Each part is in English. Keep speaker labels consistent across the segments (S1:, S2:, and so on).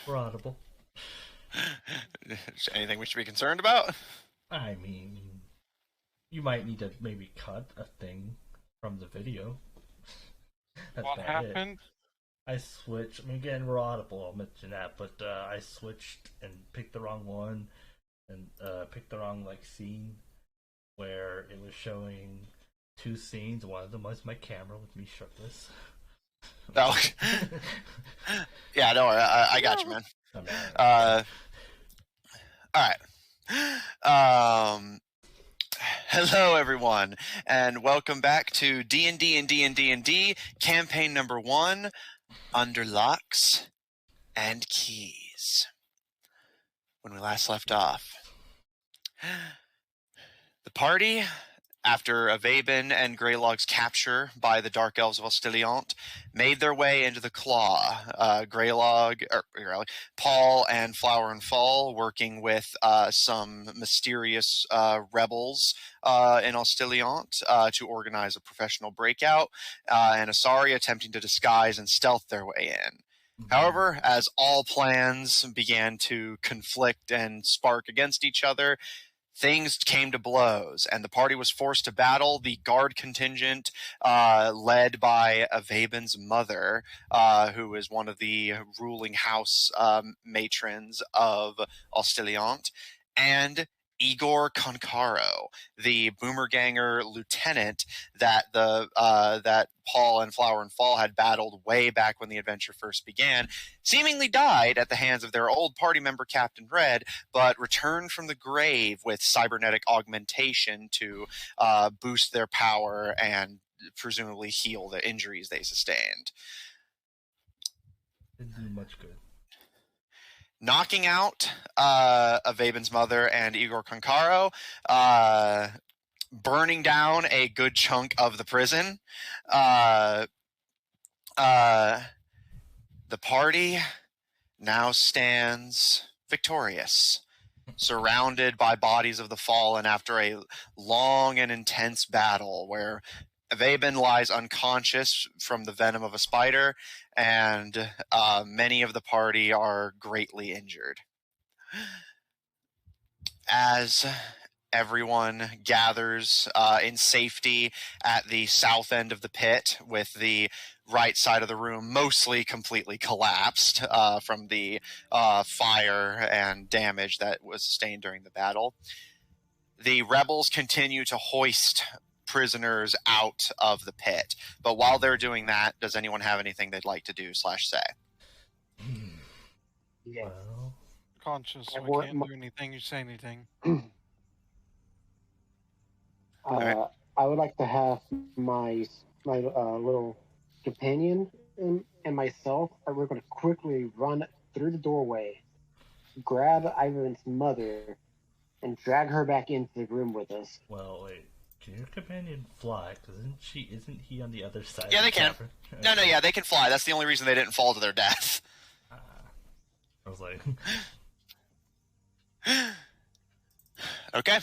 S1: We're audible.
S2: Anything we should be concerned about?
S1: I mean, you might need to maybe cut a thing from the video. That's
S3: What
S1: about it.
S3: happened?
S1: I switched. I mean, again, we're audible. I'll mention that, but I switched and picked the wrong one, and picked the wrong scene where it was showing two scenes. One of them was my camera with me shirtless.
S2: Oh, yeah, don't worry. I got you, man.
S1: I mean,
S2: All right. Hello, everyone, and welcome back to D&D&D&D&D campaign number 1, Under Locks and Keys. When we last left off, the party, after Ivaebhin and Greylog's capture by the Dark Elves of Ostiliant, made their way into the Claw. Paul and Flower and Fall, working with some mysterious rebels in Ostiliant to organize a professional breakout, and Asari attempting to disguise and stealth their way in. However, as all plans began to conflict and spark against each other, things came to blows, and the party was forced to battle the guard contingent led by Ivaebhin's mother, who is one of the ruling house matrons of Ostiliant, and Igor Kankaro, the boomerganger lieutenant that that Paul and Flower and Fall had battled way back when the adventure first began, seemingly died at the hands of their old party member Captain Red, but returned from the grave with cybernetic augmentation to boost their power and presumably heal the injuries they sustained.
S1: didn't do much good.
S2: Knocking out Ivaebhin's mother and Igor Kankaro, burning down a good chunk of the prison. The party now stands victorious, surrounded by bodies of the fallen after a long and intense battle where Ivaebhin lies unconscious from the venom of a spider, and many of the party are greatly injured. As everyone gathers in safety at the south end of the pit, with the right side of the room mostly completely collapsed from the fire and damage that was sustained during the battle, the rebels continue to hoist prisoners out of the pit. But while they're doing that, does anyone have anything they'd like to do / say?
S4: Yes.
S1: Well,
S3: Conscious,
S4: I
S3: we
S4: want
S3: can't
S4: my-
S3: do anything. You say anything.
S2: right.
S4: I would like to have my little companion and myself. We're going to quickly run through the doorway, grab Ivan's mother, and drag her back into the room with us.
S1: well, wait. Can your companion fly? Because isn't he on the other side?
S2: Yeah,
S1: of
S2: they
S1: the
S2: can.
S1: cavern?
S2: No, yeah, they can fly. That's the only reason they didn't fall to their death.
S1: I was like,
S2: Okay.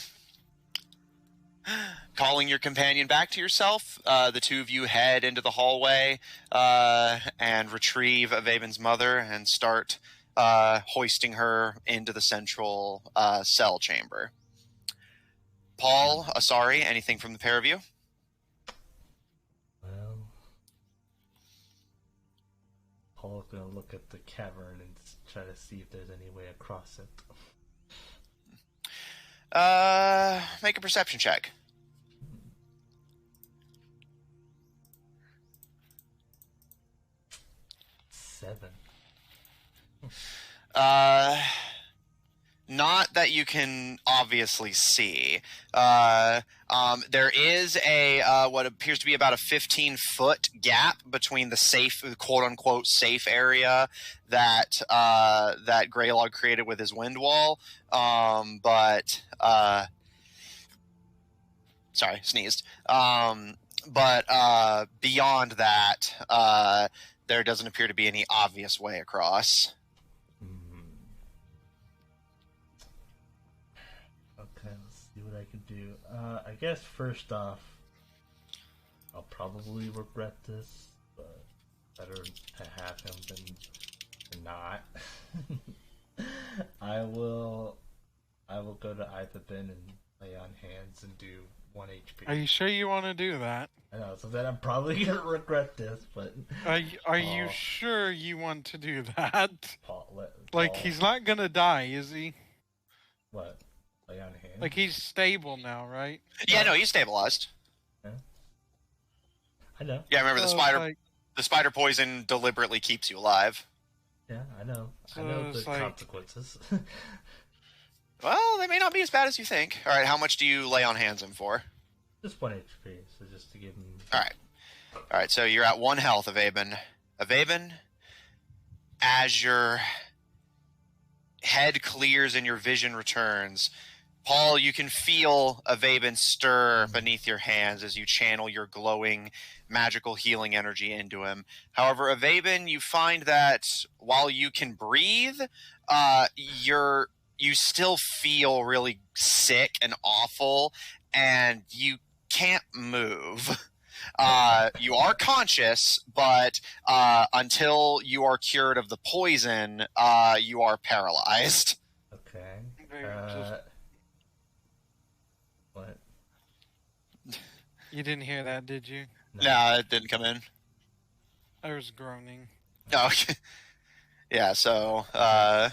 S2: Calling your companion back to yourself, the two of you head into the hallway and retrieve Ivaebhin's mother and start hoisting her into the central cell chamber. Paul, Asari, anything from the pair of you?
S1: well, Paul's gonna look at the cavern and try to see if there's any way across it.
S2: Make a perception check.
S1: Seven.
S2: Not that you can obviously see. There is a what appears to be about a 15-foot gap between the safe, quote-unquote safe area that that Greylog created with his wind wall. But sorry, sneezed. But beyond that, there doesn't appear to be any obvious way across.
S1: Okay, let's see what I can do. I guess first off, I'll probably regret this, but better to have him than not. I will go to Ivaebhin and lay on hands and do 1 HP.
S3: Are you sure you want to do that?
S1: I know, so then I'm probably gonna regret this, but
S3: Are you sure you want to do that?
S1: Paul,
S3: He's not gonna die, is he?
S1: what? Lay on hands?
S3: Like, he's stable now, right?
S2: Yeah, no, he's stabilized.
S1: I know.
S2: Yeah, remember the
S3: So,
S2: spider.
S3: like,
S2: The spider poison deliberately keeps you alive.
S1: Yeah, I know.
S3: So
S1: I know the
S3: it's like-
S1: consequences.
S2: Well, they may not be as bad as you think. All right, how much do you lay on hands him for?
S1: Just 1 HP, so just to give him.
S2: All right. So you're at 1 health, Ivaebhin. Ivaebhin, as your head clears and your vision returns, Paul, you can feel Ivaebhin stir beneath your hands as you channel your glowing magical healing energy into him. However, Ivaebhin, you find that while you can breathe, you still feel really sick and awful, and you can't move. You are conscious, but until you are cured of the poison, you are paralyzed.
S1: Okay.
S3: Just-
S1: What?
S3: You didn't hear that, did you?
S2: No, it didn't come in.
S3: I was groaning.
S2: No. Okay. Yeah, so
S1: How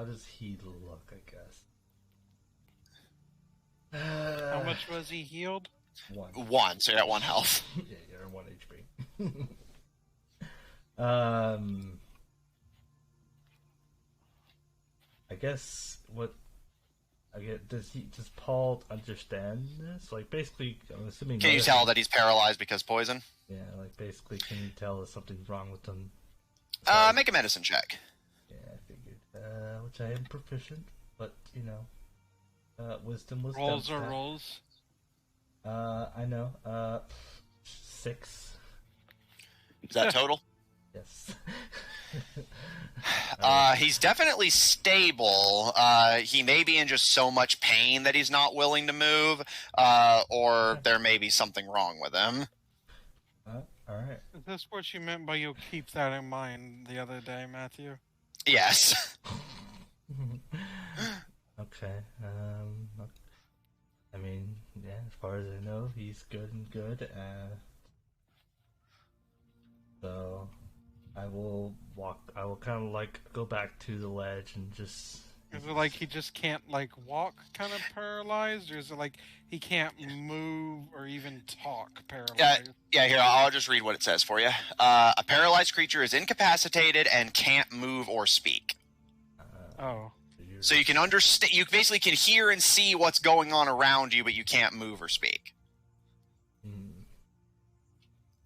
S1: does he look, I guess?
S3: How much was he healed?
S1: 1.
S2: 1, so you're at 1 health.
S1: Yeah, you're 1 HP. I guess what does Paul understand this? Like, basically, I'm assuming.
S2: Can you tell that he's paralyzed because poison?
S1: Yeah, like, basically, can you tell that something's wrong with him?
S2: Make a medicine check.
S1: Yeah, I figured. Which I am proficient, but wisdom was
S3: Rolls
S1: dumb
S3: are
S1: stat.
S3: rolls.
S1: I know. 6.
S2: Is that total?
S1: Yes.
S2: He's definitely stable. He may be in just so much pain that he's not willing to move, or there may be something wrong with him.
S1: All right.
S3: Is this what you meant by you'll keep that in mind the other day, Matthew?
S2: Yes.
S1: Okay. I mean, yeah. As far as I know, he's good and good. So, I will kind of like go back to the ledge and just.
S3: Is it like he just can't walk, kind of paralyzed, or is it like he can't move or even talk, paralyzed?
S2: Yeah, here, I'll just read what it says for you. A paralyzed creature is incapacitated and can't move or speak.
S3: Oh.
S2: So you can understand. You basically can hear and see what's going on around you, but you can't move or speak.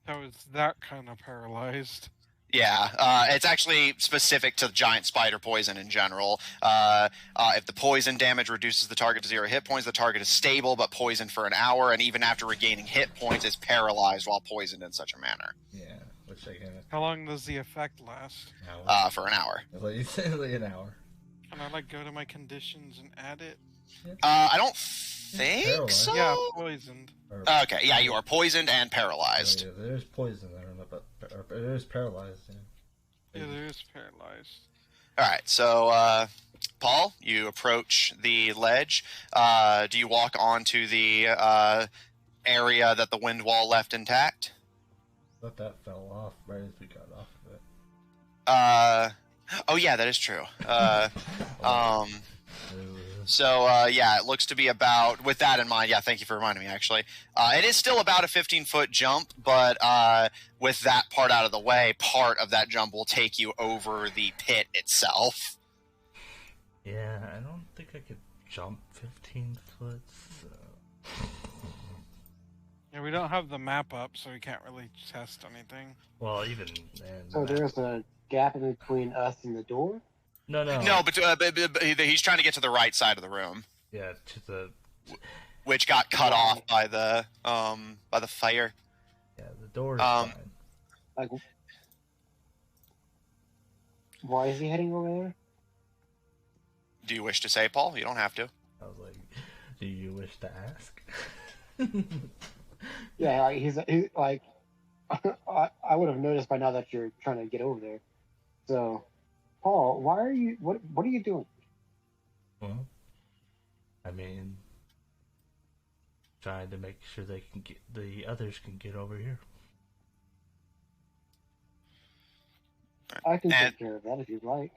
S3: So it's that kind of paralyzed.
S2: Yeah, it's actually specific to giant spider poison in general. If the poison damage reduces the target to 0 hit points, the target is stable but poisoned for an hour, and even after regaining hit points, is paralyzed while poisoned in such a manner.
S1: Yeah, which I can.
S3: How long does the effect last?
S2: For an hour.
S1: Like an hour.
S3: Can I go to my conditions and add it?
S2: I don't think
S1: Paralyzed.
S2: so.
S3: Yeah, poisoned.
S2: Okay, yeah, you are poisoned and paralyzed.
S1: Yeah, there's poison. I don't know, but it is paralyzed.
S3: Yeah, there is paralyzed.
S2: All right, so Paul, you approach the ledge. Do you walk onto the area that the wind wall left intact?
S1: I thought that fell off right as we got off of it.
S2: Oh yeah, that is true. So yeah, it looks to be about. With that in mind, yeah, thank you for reminding me. Actually, it is still about a 15-foot jump, but with that part out of the way, part of that jump will take you over the pit itself.
S1: Yeah, I don't think I could jump 15 foot. So.
S3: Yeah, we don't have the map up, so we can't really test anything.
S1: Well, even
S4: So there's a gap in between us and the door?
S1: no.
S2: No, but he's trying to get to the right side of the room,
S1: Yeah, to the
S2: which got cut off by the fire.
S1: the door is
S2: Um,
S1: fine.
S4: Like, why is he heading over there?
S2: Do you wish to say, Paul? You don't have to.
S1: I was like, do you wish to ask?
S4: Yeah, he's like, I would have noticed by now that you're trying to get over there. So, Paul, why are you? What are you doing?
S1: Well, I mean, trying to make sure the others can get over here.
S4: I can
S2: And
S4: take care of that if you'd like.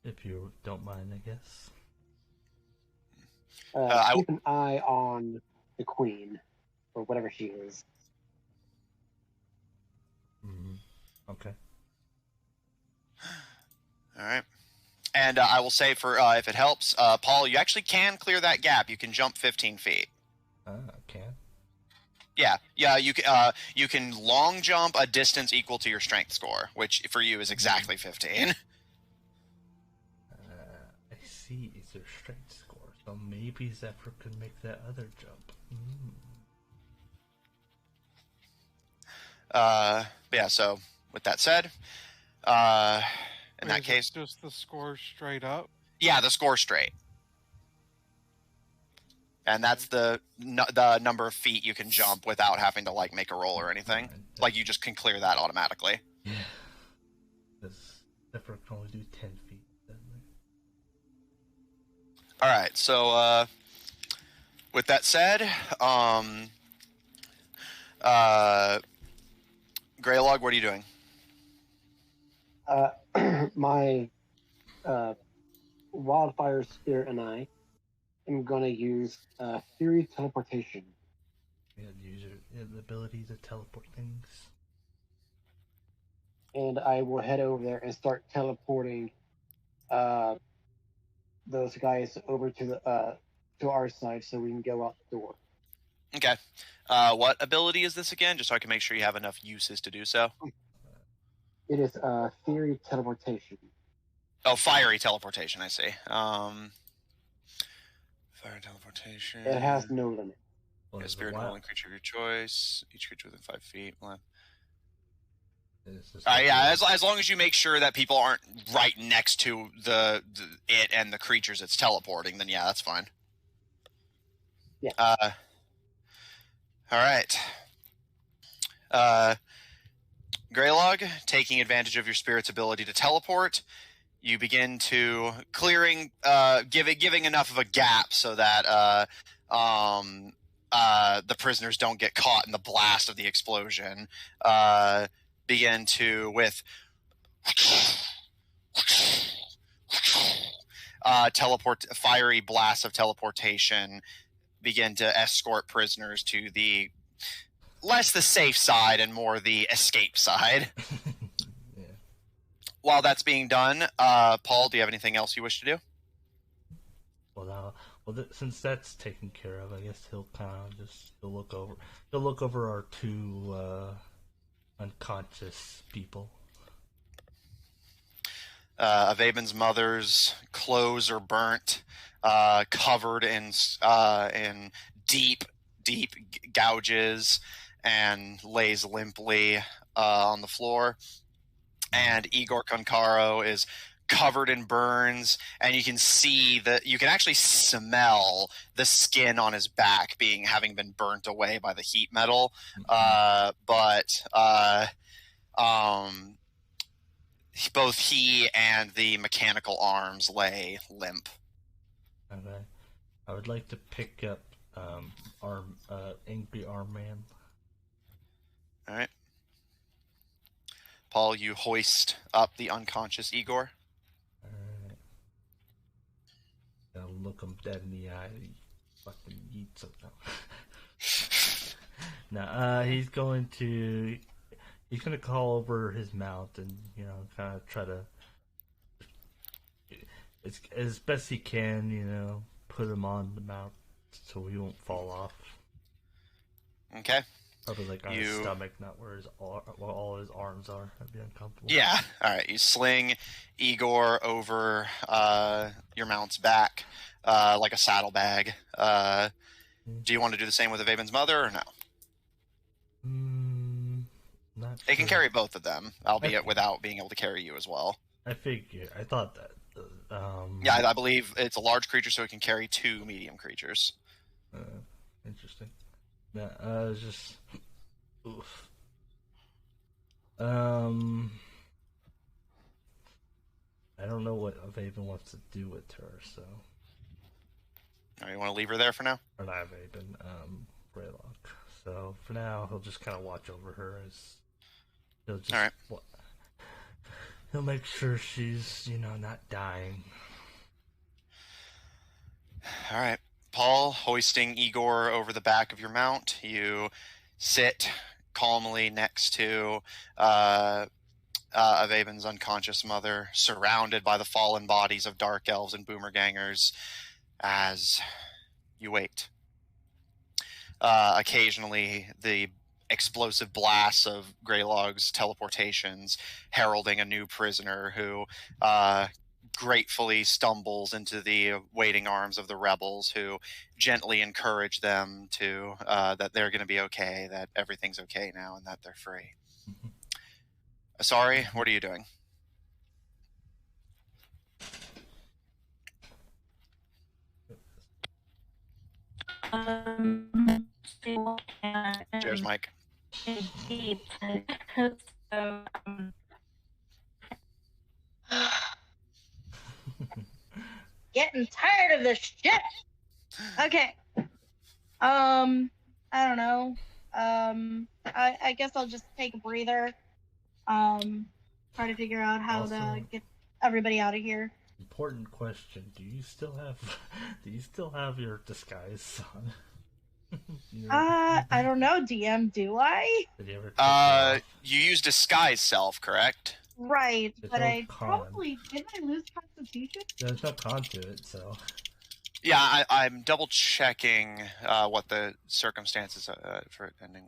S1: If you don't mind, I guess.
S4: Keep an eye on the queen, or whatever she is.
S1: Okay.
S2: all right. And I will say, for if it helps, Paul, you actually can clear that gap. You can jump 15 feet.
S1: I can.
S2: Yeah, you can long jump a distance equal to your strength score, which for you is exactly 15.
S1: I see. It's their strength score, so maybe Zephyr could make that other jump.
S2: Yeah. So with that said, in that case,
S3: just the score straight up.
S2: yeah, the score straight, and that's the number of feet you can jump without having to like make a roll or anything. Like you just can clear that automatically.
S1: Yeah. Because Zephyr can only do 10 feet.
S2: All right. So with that said, Greylog, what are you doing?
S4: My wildfire spirit and I am gonna use theory teleportation.
S1: Yeah, use the ability to teleport things.
S4: And I will head over there and start teleporting those guys over to our side so we can go out the door.
S2: Okay. What ability is this again? Just so I can make sure you have enough uses to do so.
S4: It is theory teleportation.
S2: Oh, fiery teleportation. I see. Fire teleportation.
S4: It has no limit.
S2: A spirit rolling creature of your choice. Each creature within 5 feet. Well, yeah, as long as you make sure that people aren't right next to it and the creatures it's teleporting, then yeah, that's fine.
S4: Yeah.
S2: All right. Greylog, taking advantage of your spirit's ability to teleport, you begin to giving enough of a gap so that the prisoners don't get caught in the blast of the explosion. Begin to with fiery blasts of teleportation begin to escort prisoners to the less the safe side and more the escape side.
S1: Yeah.
S2: While that's being done, Paul, do you have anything else you wish to do?
S1: Since that's taken care of, I guess he'll kind of he'll look over our two unconscious people.
S2: Ivaebhin's mother's clothes are burnt, covered in deep gouges, and lays limply on the floor. And Igor Kankaro is covered in burns, and you can actually smell the skin on his back having been burnt away by the heat metal. But both he and the mechanical arms lay limp.
S1: Okay. I would like to pick up Angry Arm Man.
S2: All right. Paul, you hoist up the unconscious Igor.
S1: Alright. I'll look him dead in the eye and fucking eat something. Now, he's gonna call over his mount and, kind of try to, as best he can, put him on the mount so he won't fall off.
S2: Okay.
S1: Probably like on his stomach, not where all his arms are. That'd be uncomfortable.
S2: Yeah. All right. You sling Igor over your mount's back like a saddlebag. Do you want to do the same with Ivaebhin's mother or no?
S1: Not
S2: It can
S1: sure.
S2: carry both of them, albeit without being able to carry you as well.
S1: I thought that.
S2: Yeah, I believe it's a large creature, so it can carry 2 medium creatures.
S1: Interesting. Yeah, just. Oof. I don't know what Ivaebhin wants to do with her, so.
S2: Or you want to leave her there for now?
S1: Or not Ivaebhin, Greylock. So for now, he'll just kind of watch over her as he'll just.
S2: All right.
S1: He'll make sure she's, not dying.
S2: All right. Paul, hoisting Igor over the back of your mount, you sit calmly next to Ivaebhin's unconscious mother, surrounded by the fallen bodies of dark elves and boomergangers, as you wait. Occasionally, the explosive blasts of Greylog's teleportations heralding a new prisoner who gratefully stumbles into the waiting arms of the rebels, who gently encourage them to that they're going to be okay, that everything's okay now, and that they're free. Sorry, what are you doing? Cheers, Mike.
S5: Deep. So, getting tired of this shit. Okay. I don't know. I guess I'll just take a breather. Try to figure out how to get everybody out of here.
S1: Important question: Do you still have your disguise on?
S5: I don't know, DM. Do I?
S1: Did you ever take it off?
S2: You use disguise self, correct?
S5: Right,
S1: There's
S5: but
S1: no
S5: I
S1: con.
S5: probably didn't I lose Constitution?
S1: There's no con to it, so.
S2: Yeah, I'm double checking what the circumstances for ending.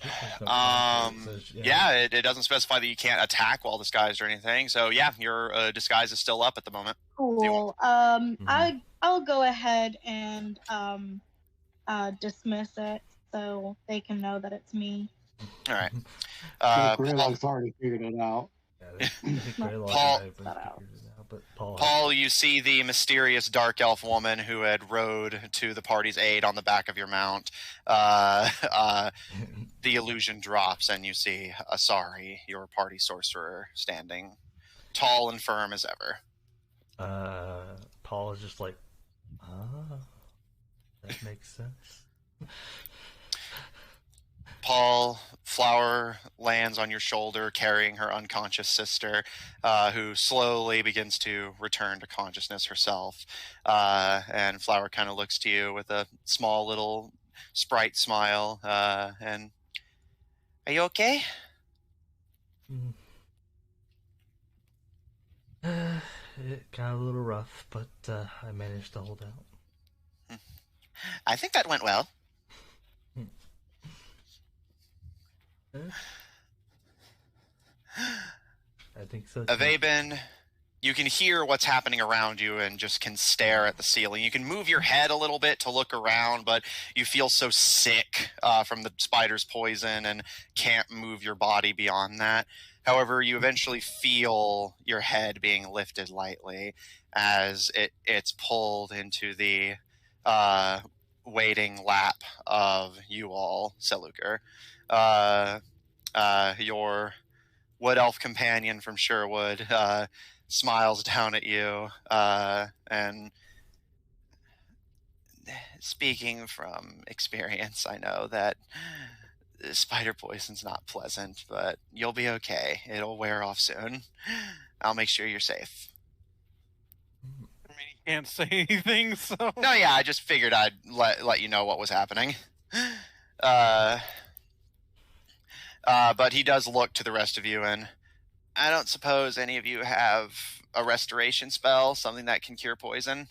S1: I think there's no con to it. It says,
S2: Yeah, it doesn't specify that you can't attack while disguised or anything. So yeah, your disguise is still up at the moment.
S5: Cool. I'll go ahead and dismiss it so they can know that it's me.
S2: All right.
S4: Greylog's already figured it out.
S1: Yeah, I think Greylock
S2: Paul-
S1: and Ivaebhin figured it out, but
S2: Paul, you see the mysterious dark elf woman who had rode to the party's aid on the back of your mount. The illusion drops, and you see Asari, your party sorcerer, standing tall and firm as ever.
S1: Paul is just like, that makes sense.
S2: Paul, Flower lands on your shoulder, carrying her unconscious sister, who slowly begins to return to consciousness herself. And Flower kind of looks to you with a small little sprite smile. And are you okay?
S1: It got a little rough, but I managed to hold out.
S2: I think that went well.
S1: I think so.
S2: Ivaebhin, you can hear what's happening around you and just can stare at the ceiling. You can move your head a little bit to look around, but you feel so sick from the spider's poison and can't move your body beyond that. However, you eventually feel your head being lifted lightly as it's pulled into the waiting lap of you all, Seleuker. Your wood elf companion from Sherwood smiles down at you, and speaking from experience, I know that spider poison's not pleasant, but you'll be okay. It'll wear off soon. I'll make sure you're safe.
S3: I mean, he can't say anything, so.
S2: No, yeah, I just figured I'd let you know what was happening. But he does look to the rest of you, and I don't suppose any of you have a restoration spell, something that can cure poison?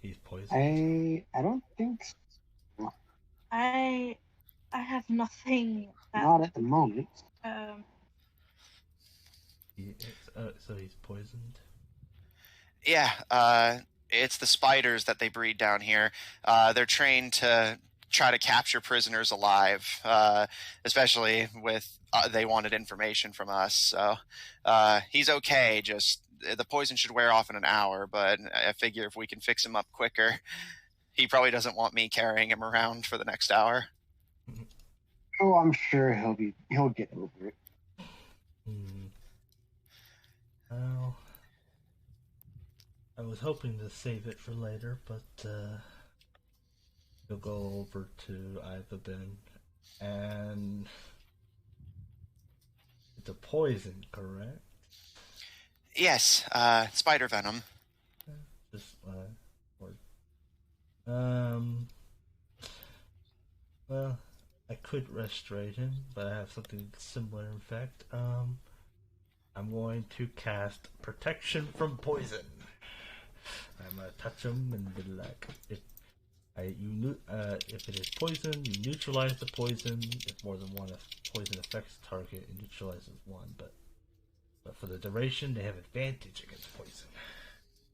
S1: He's poisoned.
S4: I don't think so.
S5: I have nothing.
S4: Not at the moment.
S1: So he's poisoned?
S2: Yeah, it's the spiders that they breed down here. They're trained to try to capture prisoners alive, especially with they wanted information from us. So he's okay, just the poison should wear off in an hour, but I figure if we can fix him up quicker, he probably doesn't want me carrying him around for the next hour.
S4: Oh, I'm sure he'll get over it.
S1: Well, I was hoping to save it for later, but you'll go over to Ivaebhin, and it's a poison, correct?
S2: Yes, spider venom.
S1: Just word. Well, I could restrain him, but I have something similar. In fact, I'm going to cast protection from poison. I'm gonna touch him and be like, if it is poison, you neutralize the poison. If more than one poison affects the target, it neutralizes one. But for the duration, they have advantage against poison.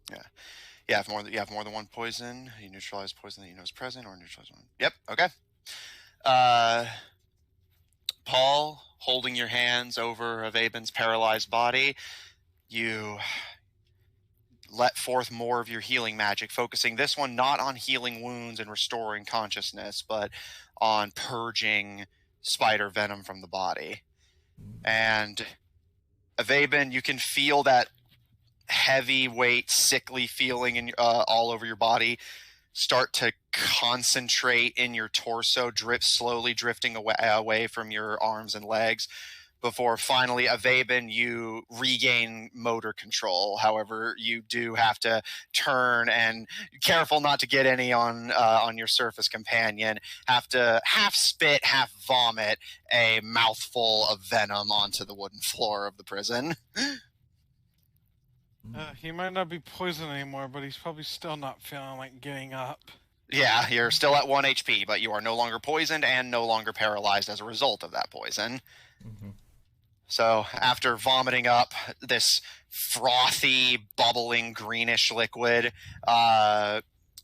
S2: Yeah. You have more than one poison. You neutralize poison that you know is present, or neutralize one. Yep. Okay. Paul, holding your hands over Ivaebhin's paralyzed body, you let forth more of your healing magic, focusing this one not on healing wounds and restoring consciousness, but on purging spider venom from the body. And Ivaebhin, you can feel that heavy weight, sickly feeling in all over your body start to concentrate in your torso, slowly drifting away from your arms and legs, before finally, Ivaebhin, you regain motor control. However, you do have to turn, and careful not to get any on your surface companion, have to half spit, half vomit a mouthful of venom onto the wooden floor of the prison.
S3: He might not be poisoned anymore, but he's probably still not feeling like getting up.
S2: Yeah, you're still at 1 HP, but you are no longer poisoned and no longer paralyzed as a result of that poison.
S1: Mm-hmm.
S2: So after vomiting up this frothy, bubbling, greenish liquid,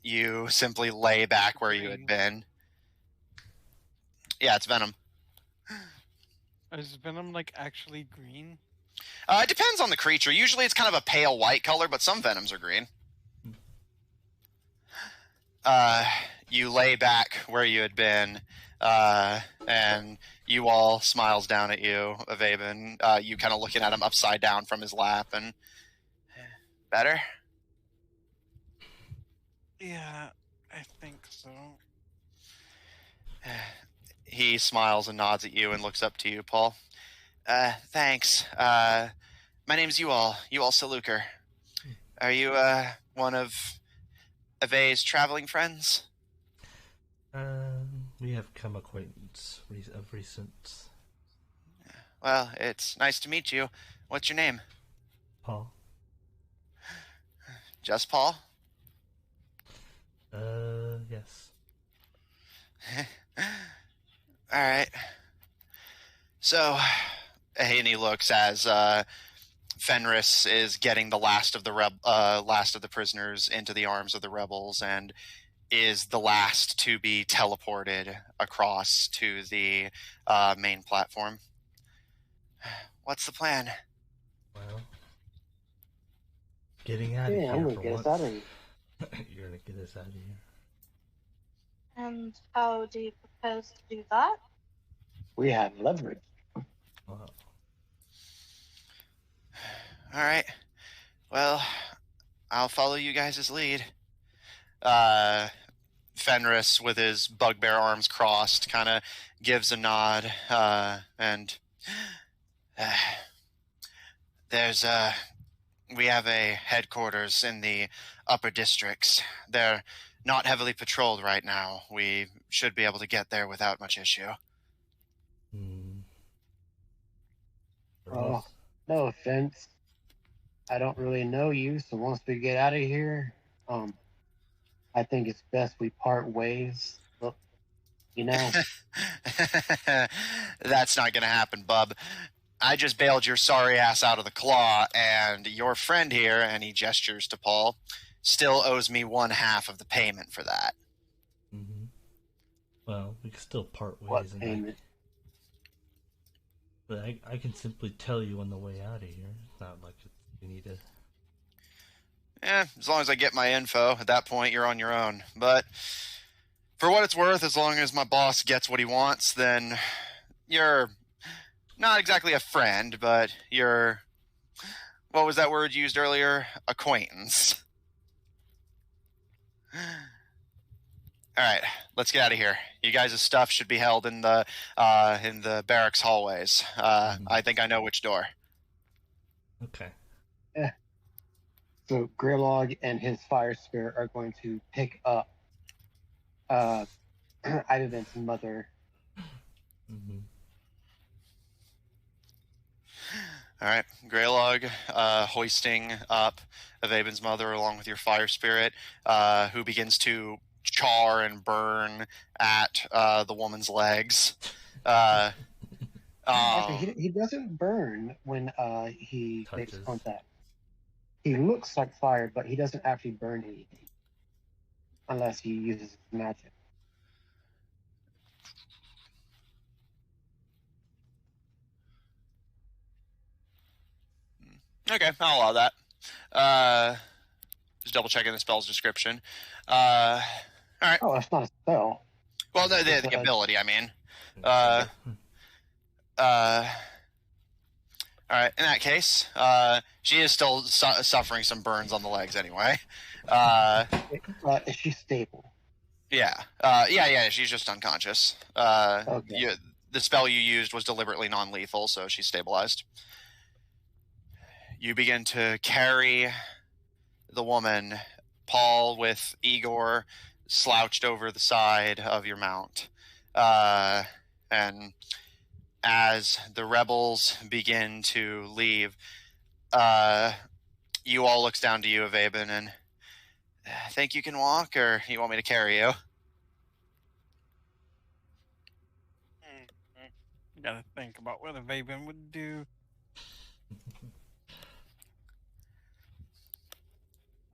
S2: you simply lay back where you had been. Yeah, it's venom.
S3: Is venom like actually green?
S2: It depends on the creature. Usually it's kind of a pale white color, but some venoms are green. You lay back where you had been, and you all smiles down at you, Ivaebhin. You kind of looking at him upside down from his lap, and better?
S3: Yeah, I think so.
S2: He smiles and nods at you and looks up to you, Paul. Thanks. My name's Ual Saluker. Are you one of Ave's traveling friends?
S1: We have come acquaintance of recent.
S2: Well, it's nice to meet you. What's your name?
S1: Paul.
S2: Just Paul?
S1: Yes.
S2: All right. So, and he looks as Fenris is getting the last of the prisoners into the arms of the rebels, and is the last to be teleported across to the main platform. What's the plan?
S1: Well, getting out of here.
S4: I'm gonna get us out of here.
S1: You're gonna get us out of here.
S5: And how do you propose to do that?
S4: We have leverage.
S1: Wow.
S2: All right. Well, I'll follow you guys' lead. Fenris, with his bugbear arms crossed, kind of gives a nod, and we have a headquarters in the upper districts. They're not heavily patrolled right now. We should be able to get there without much issue.
S4: Oh, no offense. I don't really know you, so once we get out of here, I think it's best we part ways. Look, you know.
S2: That's not going to happen, bub. I just bailed your sorry ass out of the claw, and your friend here, and he gestures to Paul, still owes me 1/2 of the payment for that.
S1: Mm-hmm. Well, we can still part ways.
S4: What payment?
S1: But I can simply tell you on the way out of here. It's not like we need to.
S2: As long as I get my info, at that point you're on your own. But for what it's worth, as long as my boss gets what he wants, then you're not exactly a friend, but you're, what was that word used earlier? Acquaintance. All right, let's get out of here. You guys' stuff should be held in the barracks hallways. I think I know which door.
S1: Okay.
S4: So Greylog and his fire spirit are going to pick up Ivaebhin's mother.
S1: Mm-hmm.
S2: All right, Greylog hoisting up Ivaebhin's mother along with your fire spirit, who begins to char and burn at the woman's legs.
S4: Actually, he doesn't burn when he makes
S1: Touches.
S4: contact. He looks like fire, but he doesn't actually burn anything unless he uses magic.
S2: Okay, I'll allow that. Just double checking the spell's description. All right.
S4: Oh, that's not a spell.
S2: Well, the ability, I mean. All right. In that case, she is still suffering some burns on the legs anyway.
S4: Is she stable?
S2: Yeah. Yeah. She's just unconscious.
S4: Okay.
S2: The spell you used was deliberately non-lethal, so she's stabilized. You begin to carry the woman, Paul, with Igor slouched over the side of your mount. And as the rebels begin to leave, you all looks down to you, Ivaebhin, and think you can walk, or you want me to carry you?
S3: You gotta think about what Ivaebhin would do.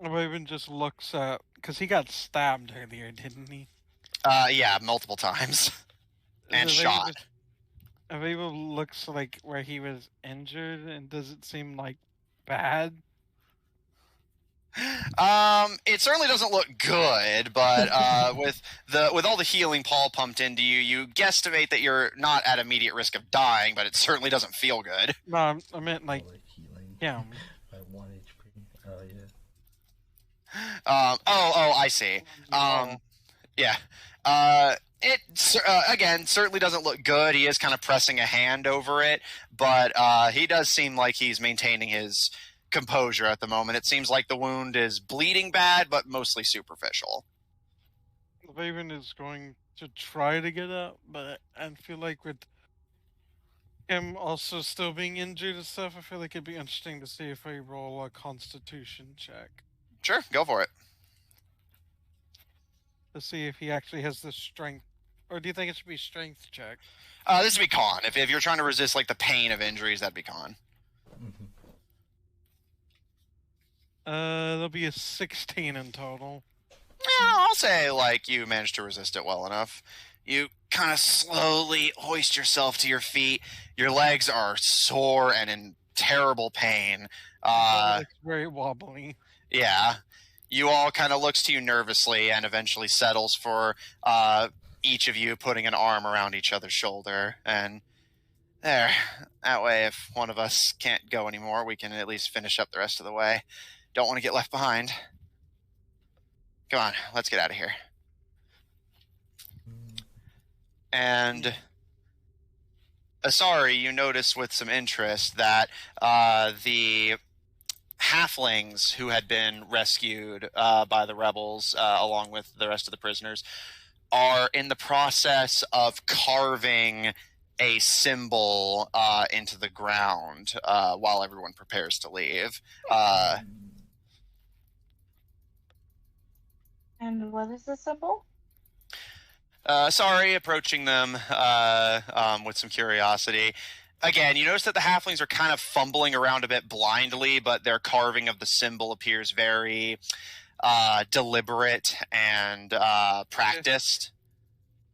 S3: Ivaebhin just looks at, because he got stabbed earlier, didn't he?
S2: Yeah, multiple times. And shot.
S3: Ivaebhin looks like where he was injured, and does it seem like bad?
S2: It certainly doesn't look good, but with all the healing Paul pumped into you, you guesstimate that you're not at immediate risk of dying, but it certainly doesn't feel good.
S3: No, I meant like
S1: healing.
S3: yeah.
S1: By 1 HP. Oh yeah.
S2: I see. Yeah. It again certainly doesn't look good. He is kind of pressing a hand over it, but he does seem like he's maintaining his composure at the moment. It seems like the wound is bleeding bad, but mostly superficial.
S3: Ivaebhin is going to try to get up, but I feel like with him also still being injured and stuff, I feel like it'd be interesting to see if I roll a Constitution check.
S2: Sure, go for it.
S3: To see if he actually has the strength. Or do you think it should be strength check?
S2: This would be con. If you're trying to resist like the pain of injuries, that'd be con.
S1: Mm-hmm.
S3: There'll be a 16 in total.
S2: Yeah, I'll say like you managed to resist it well enough. You kind of slowly hoist yourself to your feet. Your legs are sore and in terrible pain.
S3: It's very wobbly.
S2: Yeah. You all kind of looks to you nervously and eventually settles for each of you putting an arm around each other's shoulder. And there. That way, if one of us can't go anymore, we can at least finish up the rest of the way. Don't want to get left behind. Come on, let's get out of here. And Asari, you notice with some interest that the halflings who had been rescued by the rebels, along with the rest of the prisoners, are in the process of carving a symbol into the ground while everyone prepares to leave.
S5: And what is the symbol?
S2: Sorry, approaching them with some curiosity. Again, you notice that the halflings are kind of fumbling around a bit blindly, but their carving of the symbol appears very deliberate and practiced.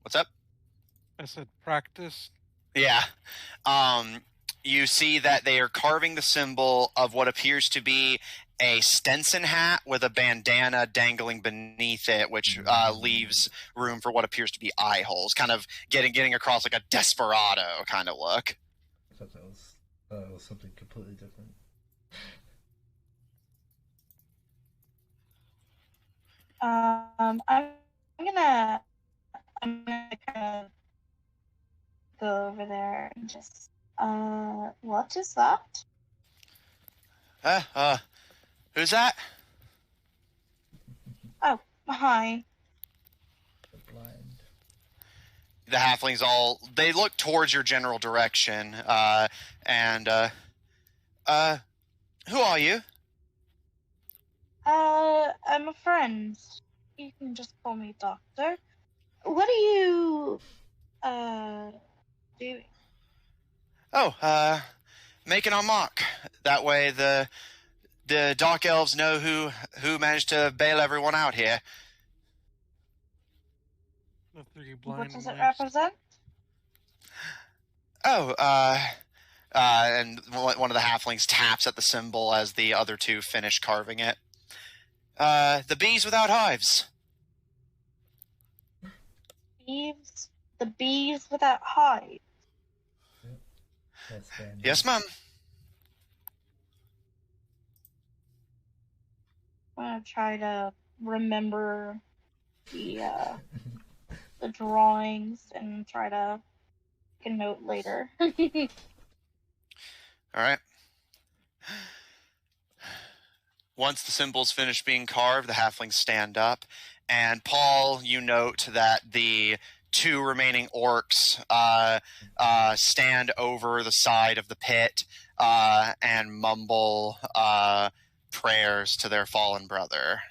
S2: What's up?
S3: I said practice.
S2: Yeah. You see that they are carving the symbol of what appears to be a Stetson hat with a bandana dangling beneath it, which leaves room for what appears to be eye holes, kind of getting across like a desperado kind of look.
S1: I thought that was something completely different.
S5: I'm gonna kind of go over there and just what is that?
S2: Who's that?
S5: Oh, hi.
S1: The blind.
S2: The halflings they look towards your general direction, and who are you?
S5: I'm a friend. You can just call me Doctor. What are you doing?
S2: Oh, making our mark. That way the dark elves know who managed to bail everyone out here.
S3: The 3
S5: What
S3: blind
S5: does it
S3: mice.
S5: represent?
S2: Oh, and one of the halflings taps at the symbol as the other two finish carving it. The bees without hives.
S5: Bees? The bees without hives?
S1: That's band.
S2: Yes, ma'am.
S5: I'm gonna try to remember the drawings and try to make a note later.
S2: All right. Once the symbol's finished being carved, the halflings stand up. And Paul, you note that the 2 remaining orcs stand over the side of the pit and mumble prayers to their fallen brother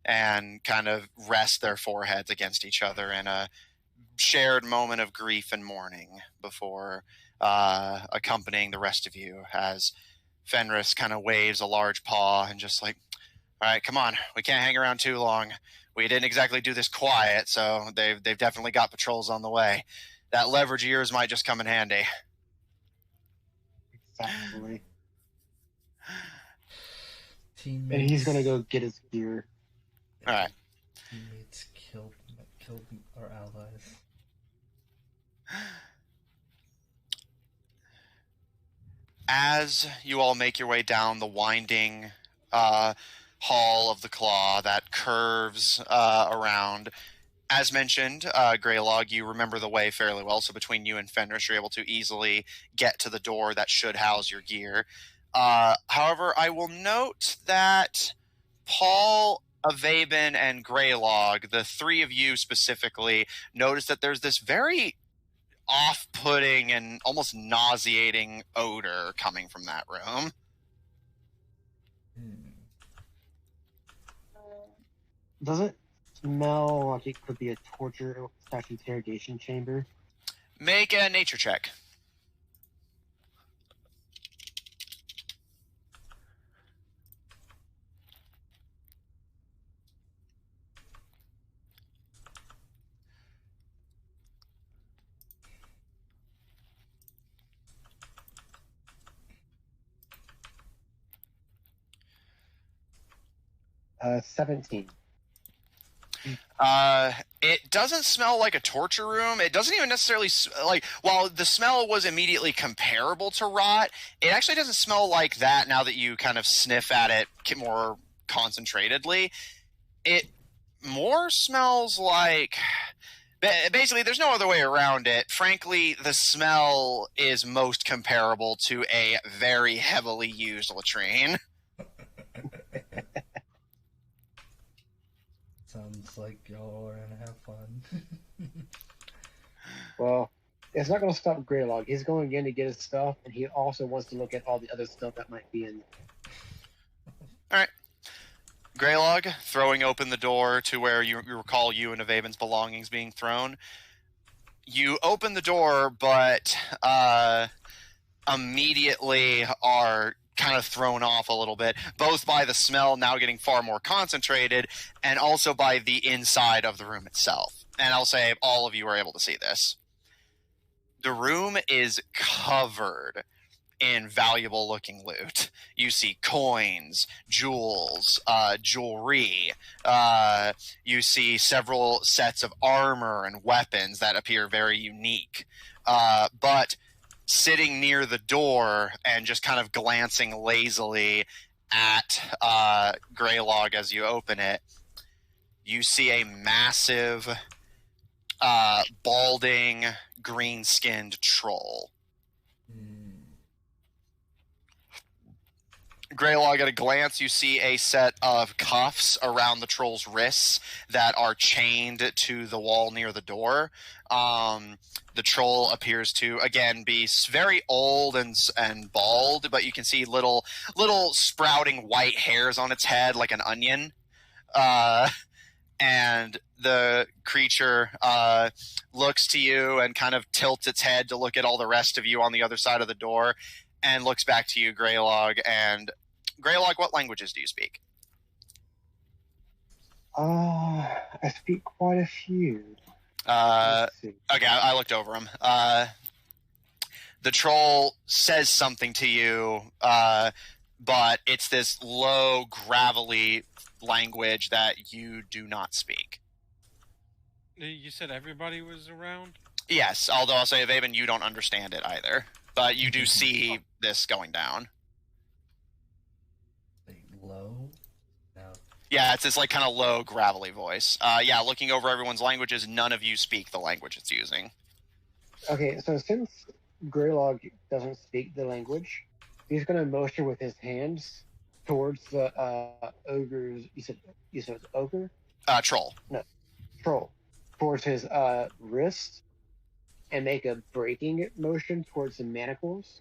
S2: and kind of rest their foreheads against each other in a shared moment of grief and mourning before accompanying the rest of you as Fenris kind of waves a large paw and just like, all right, come on, we can't hang around too long. We didn't exactly do this quiet, so they've definitely got patrols on the way. That leverage of yours might just come in handy.
S4: Exactly.
S1: Teammates,
S4: And he's gonna go get his gear.
S2: All right.
S1: Teammates killed our allies.
S2: As you all make your way down the winding hall of the Claw that curves around, as mentioned, Greylog, you remember the way fairly well, so between you and Fenris, you're able to easily get to the door that should house your gear. However, I will note that Paul, Ivaebhin, and Greylog, the 3 of you specifically, notice that there's this very off-putting and almost nauseating odor coming from that room.
S4: Does it smell like it could be a torture/interrogation chamber?
S2: Make a nature check.
S4: Uh, 17.
S2: It doesn't smell like a torture room. It doesn't even necessarily while the smell was immediately comparable to rot, it actually doesn't smell like that now that you kind of sniff at it more concentratedly. It more smells like, basically, there's no other way around it. Frankly, the smell is most comparable to a very heavily used latrine.
S1: Sounds like y'all are gonna have fun.
S4: Well, it's not going to stop Greylog. He's going in to get his stuff, and he also wants to look at all the other stuff that might be in there.
S2: All right. Greylog, throwing open the door to where you recall you and Ivaebhin's belongings being thrown. You open the door, but immediately are kind of thrown off a little bit, both by the smell now getting far more concentrated and also by the inside of the room itself. And I'll say all of you are able to see this. The room is covered in valuable-looking loot. You see coins, jewels, jewelry. You see several sets of armor and weapons that appear very unique. But sitting near the door and just kind of glancing lazily at Greylog as you open it, you see a massive, balding, green-skinned troll. Greylog, at a glance, you see a set of cuffs around the troll's wrists that are chained to the wall near the door. The troll appears to, again, be very old and bald, but you can see little sprouting white hairs on its head like an onion. And the creature looks to you and kind of tilts its head to look at all the rest of you on the other side of the door, and looks back to you, Greylog. And Greylog, what languages do you speak?
S4: I speak quite a few.
S2: Okay, I looked over them. The troll says something to you, but it's this low, gravelly language that you do not speak.
S3: You said everybody was around?
S2: Yes, although I'll say, Ivaebhin, you don't understand it either. But you do see this going down.
S1: Like low? No.
S2: Yeah, it's this like kind of low, gravelly voice. Yeah, looking over everyone's languages, none of you speak the language it's using.
S4: Okay, so since Greylog doesn't speak the language, he's going to motion with his hands towards the ogre's. You said it's ogre?
S2: Troll.
S4: No, troll. Towards his wrist, and make a breaking motion towards the manacles,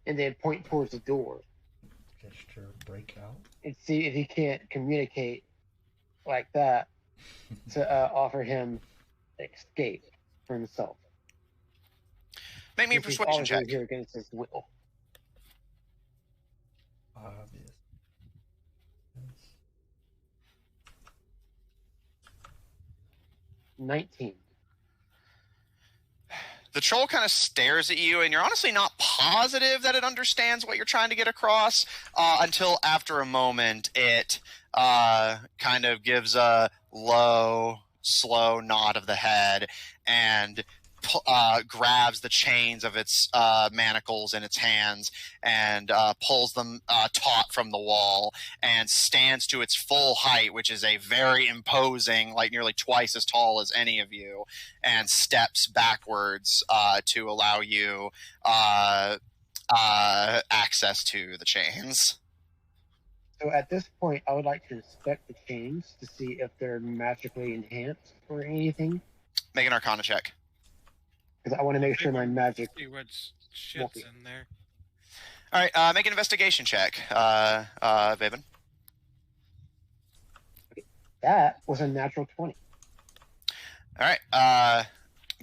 S4: and then point towards the door.
S1: Gesture break out.
S4: And see if he can't communicate like that to offer him escape for himself.
S2: Make me a persuasion check.
S4: Here against his will.
S1: Obvious.
S4: 19.
S2: The troll kind of stares at you, and you're honestly not positive that it understands what you're trying to get across until after a moment it kind of gives a low, slow nod of the head and grabs the chains of its manacles in its hands and pulls them taut from the wall and stands to its full height, which is a very imposing, like nearly twice as tall as any of you, and steps backwards to allow you access to the chains.
S4: So at this point, I would like to inspect the chains to see if they're magically enhanced or anything.
S2: Make an Arcana check.
S4: Because I want to make sure my magic...
S3: See what shit's in there.
S2: All right, make an investigation check, Ivaebhin.
S4: That was a natural 20.
S2: All right,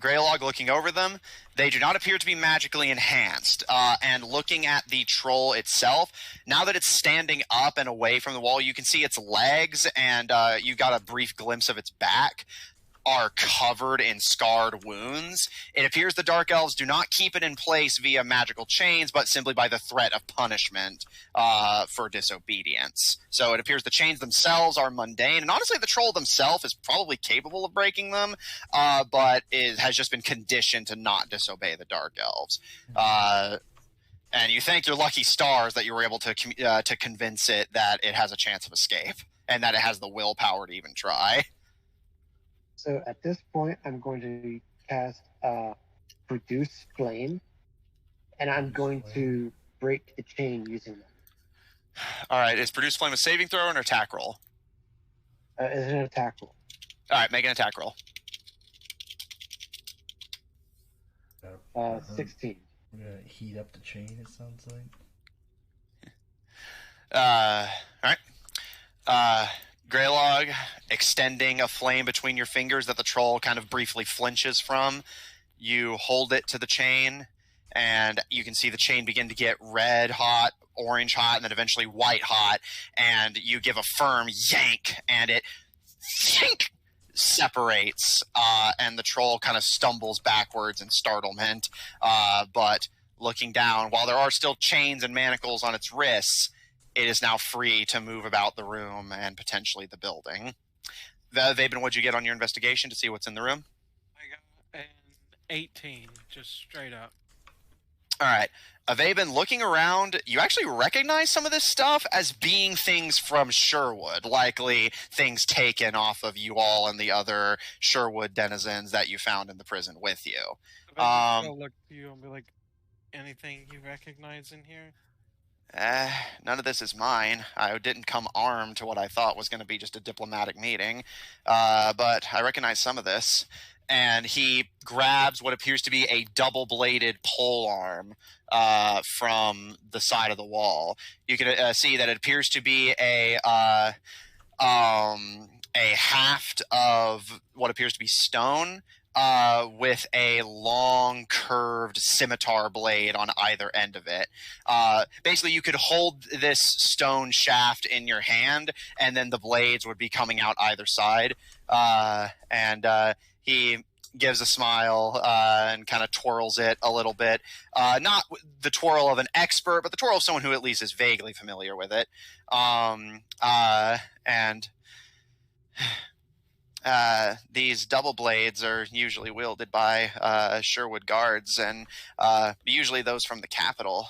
S2: Greylog looking over them. They do not appear to be magically enhanced. And looking at the troll itself, now that it's standing up and away from the wall, you can see its legs, and you got a brief glimpse of its back, are covered in scarred wounds. It appears the Dark Elves do not keep it in place via magical chains, but simply by the threat of punishment for disobedience. So it appears the chains themselves are mundane, and honestly the troll themselves is probably capable of breaking them, but has just been conditioned to not disobey the Dark Elves. And you thank your lucky stars that you were able to convince it that it has a chance of escape, and that it has the willpower to even try.
S4: So at this point, I'm going to cast Produce Flame, and I'm going to break the chain using them.
S2: All right, is Produce Flame a saving throw or an attack roll?
S4: It's an attack roll.
S2: All right, make an attack roll.
S4: 16.
S1: We're going to heat up the chain, it sounds like.
S2: All right. Greylog, extending a flame between your fingers that the troll kind of briefly flinches from. You hold it to the chain, and you can see the chain begin to get red hot, orange hot, and then eventually white hot, and you give a firm yank, and it separates, and the troll kind of stumbles backwards in startlement, but looking down. While there are still chains and manacles on its wrists, it is now free to move about the room and potentially the building. Ivaebhin, what'd you get on your investigation to see what's in the room?
S3: I got an 18, just straight up.
S2: All right. Ivaebhin, looking around, you actually recognize some of this stuff as being things from Sherwood, likely things taken off of you all and the other Sherwood denizens that you found in the prison with you.
S3: I'll look to you and be like, anything you recognize in here?
S2: None of this is mine. I didn't come armed to what I thought was going to be just a diplomatic meeting, but I recognize some of this. And he grabs what appears to be a double-bladed pole arm from the side of the wall. You can see that it appears to be a haft of what appears to be stone with a long, curved scimitar blade on either end of it. Basically, you could hold this stone shaft in your hand, and then the blades would be coming out either side. He gives a smile and kind of twirls it a little bit. Not the twirl of an expert, but the twirl of someone who at least is vaguely familiar with it. These double blades are usually wielded by Sherwood guards, and usually those from the capital.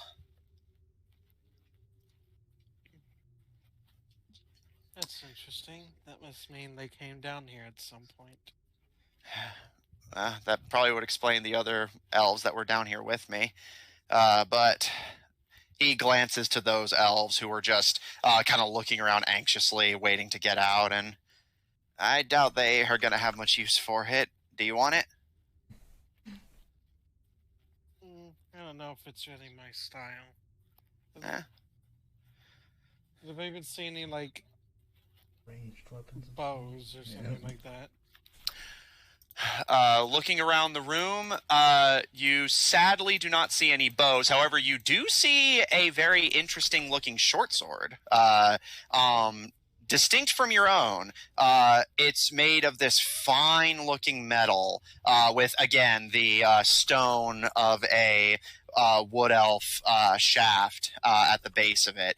S3: That's interesting. That must mean they came down here at some point.
S2: That probably would explain the other elves that were down here with me. But he glances to those elves who were just kind of looking around anxiously, waiting to get out, and I doubt they are going to have much use for it. Do you want it?
S3: I don't know if it's really my style. Have I even seen any, like,
S1: Ranged weapons.
S3: bows or something like that?
S2: Looking around the room, you sadly do not see any bows. However, you do see a very interesting looking short sword. Distinct from your own. It's made of this fine looking metal with, again, the stone of a wood elf shaft at the base of it.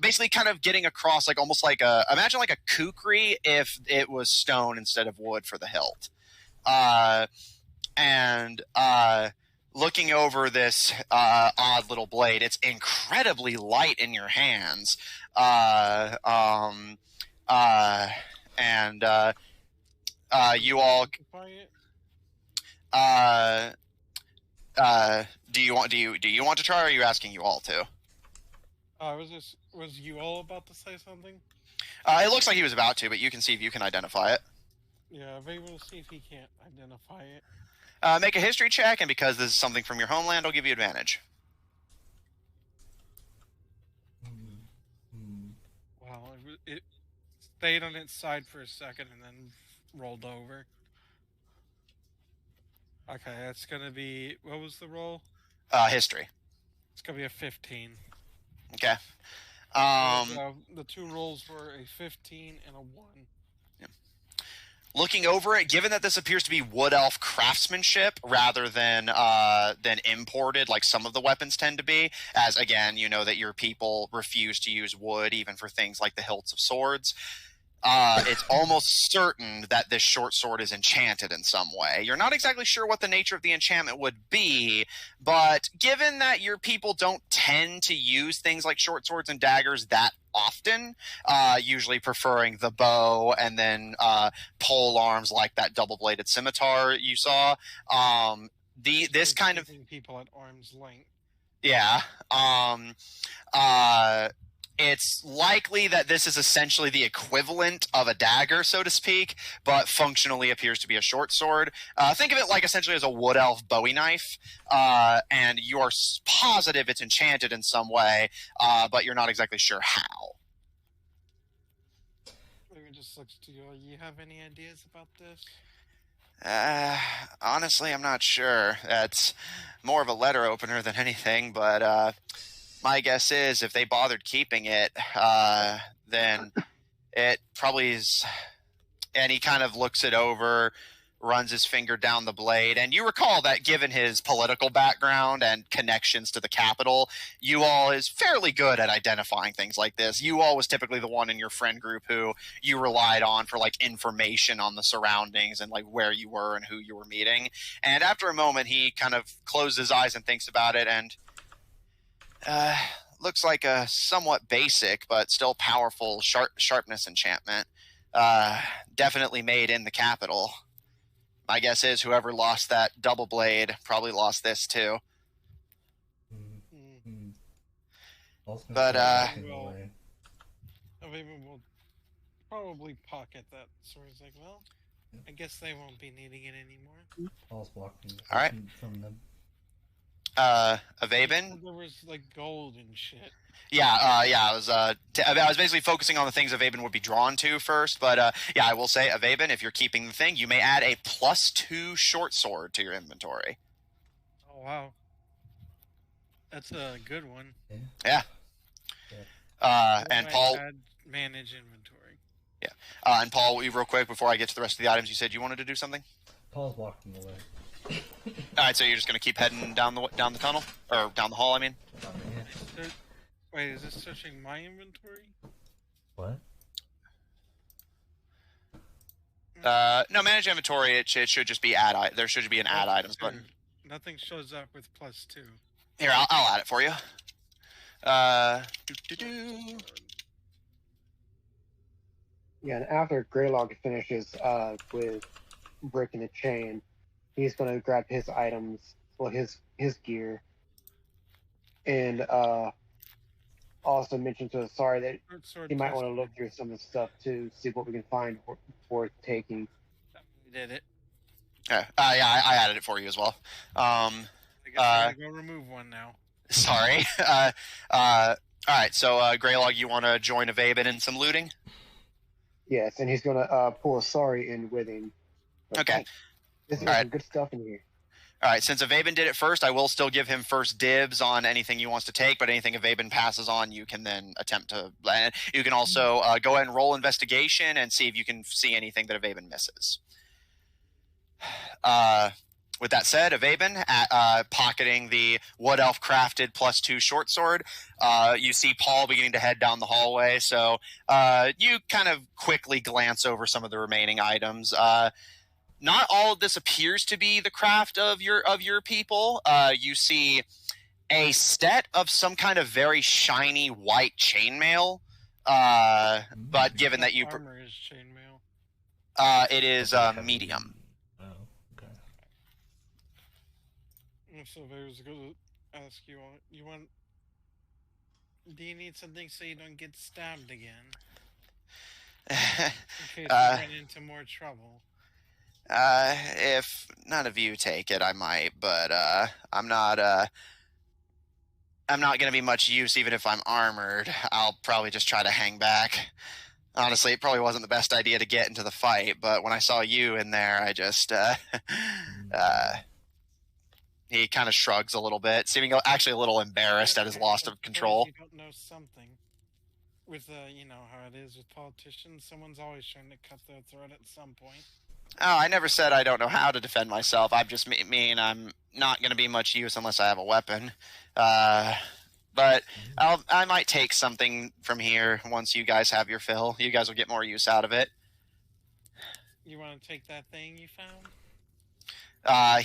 S2: Basically kind of getting across like almost like imagine like a kukri if it was stone instead of wood for the hilt. Looking over this odd little blade, it's incredibly light in your hands. You all. Do you want to try, or are you asking you all to?
S3: Was you all about to say something?
S2: It looks like he was about to, but you can see if you can identify it.
S3: Yeah, maybe we'll see if he can't identify it.
S2: Make a history check, and because this is something from your homeland, I'll give you advantage.
S3: Wow, it stayed on its side for a second and then rolled over. Okay, that's gonna be, what was the roll?
S2: History.
S3: It's gonna be a 15.
S2: Okay.
S3: The two rolls were a 15 and a 1.
S2: Looking over it, given that this appears to be wood elf craftsmanship rather than imported, like some of the weapons tend to be, as again, you know that your people refuse to use wood even for things like the hilts of swords. It's almost certain that this short sword is enchanted in some way. You're not exactly sure what the nature of the enchantment would be, but given that your people don't tend to use things like short swords and daggers that often, usually preferring the bow and then pole arms like that double-bladed scimitar you saw, this kind of
S3: people at arm's length.
S2: Yeah. It's likely that this is essentially the equivalent of a dagger, so to speak, but functionally appears to be a short sword. Think of it like essentially as a wood elf Bowie knife, and you are positive it's enchanted in some way, but you're not exactly sure how.
S3: Maybe just looks to you. You have any ideas about this?
S2: Honestly, I'm not sure. That's more of a letter opener than anything, but my guess is if they bothered keeping it, then it probably is. And he kind of looks it over, runs his finger down the blade. And you recall that given his political background and connections to the capital, you all is fairly good at identifying things like this. You all was typically the one in your friend group who you relied on for like information on the surroundings and like where you were and who you were meeting. And after a moment, he kind of closes his eyes and thinks about it, and looks like a somewhat basic but still powerful sharpness enchantment. Definitely made in the capital. My guess is whoever lost that double blade probably lost this too. But
S3: Ivaebhin will probably pocket that. So he's like, well, I guess they won't be needing it anymore.
S1: Paul's blocking
S2: All right.
S1: from them.
S2: Ivaebhin?
S3: There was like gold and shit.
S2: Yeah, I was basically focusing on the things Ivaebhin would be drawn to first, but yeah, I will say, Ivaebhin, if you're keeping the thing, you may add a +2 short sword to your inventory.
S3: Oh wow, that's a good one.
S2: Yeah. And Paul,
S3: manage inventory.
S2: Yeah, and Paul, real quick before I get to the rest of the items, you said you wanted to do something.
S1: Paul's walking away.
S2: All right, so you're just gonna keep heading down the tunnel or down the hall? I mean.
S3: Wait, is this searching my inventory?
S1: What?
S2: No, manage inventory. It should just be add. There should be an add items button.
S3: Nothing shows up with +2.
S2: Here, I'll add it for you.
S4: Yeah, and after Greylog finishes with breaking the chain, he's gonna grab his items, well, his gear, and also mention to Asari that he might want to look through some of the stuff to see what we can find worth taking.
S3: We did it.
S2: Yeah, I added it for you as well.
S3: I guess I gotta go remove one now.
S2: Sorry. All right, so Greylog, you want to join Ivaebhin in some looting?
S4: Yes, and he's gonna pull Asari in with him.
S2: Okay.
S4: There's some good stuff in here.
S2: All right, since Ivaebhin did it first, I will still give him first dibs on anything he wants to take, but anything Ivaebhin passes on, you can then attempt to land. You can also go ahead and roll investigation and see if you can see anything that Ivaebhin misses. With that said, Ivaebhin, pocketing the Wood Elf crafted +2 short sword, you see Paul beginning to head down the hallway, so you kind of quickly glance over some of the remaining items. Not all of this appears to be the craft of your people. You see a set of some kind of very shiny white chainmail. But given that you
S3: armor is chainmail.
S2: it is medium.
S1: Oh, okay.
S3: So I was going to ask you, do you need something so you don't get stabbed again? In case you run into more trouble.
S2: If none of you take it, I might, but I'm not going to be much use even if I'm armored. I'll probably just try to hang back. Honestly, it probably wasn't the best idea to get into the fight, but when I saw you in there, I just he kind of shrugs a little bit, seeming actually a little embarrassed at his loss of control.
S3: You don't know something. With you know how it is with politicians, someone's always trying to cut their throat at some point.
S2: Oh, I never said I don't know how to defend myself. I just mean I'm not going to be much use unless I have a weapon. But I might take something from here once you guys have your fill. You guys will get more use out of it.
S3: You want to take that thing you found?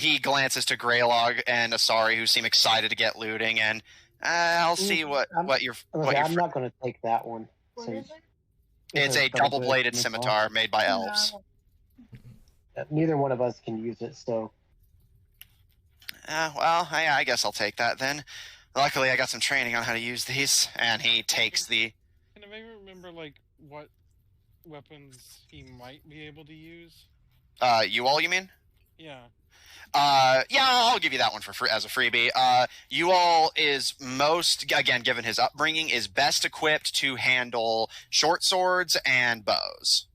S2: He glances to Greylog and Asari, who seem excited to get looting, and I'll see what your.
S4: I'm not going to take that one.
S5: What is it?
S2: It's a double-bladed scimitar made by elves.
S4: Neither one of us can use it, so.
S2: Well, I guess I'll take that then. Luckily, I got some training on how to use these, and he takes the.
S3: Can I maybe remember like what weapons he might be able to use?
S2: You mean?
S3: Yeah.
S2: Yeah, I'll give you that one for free as a freebie. You all is most, again, given his upbringing, is best equipped to handle short swords and bows.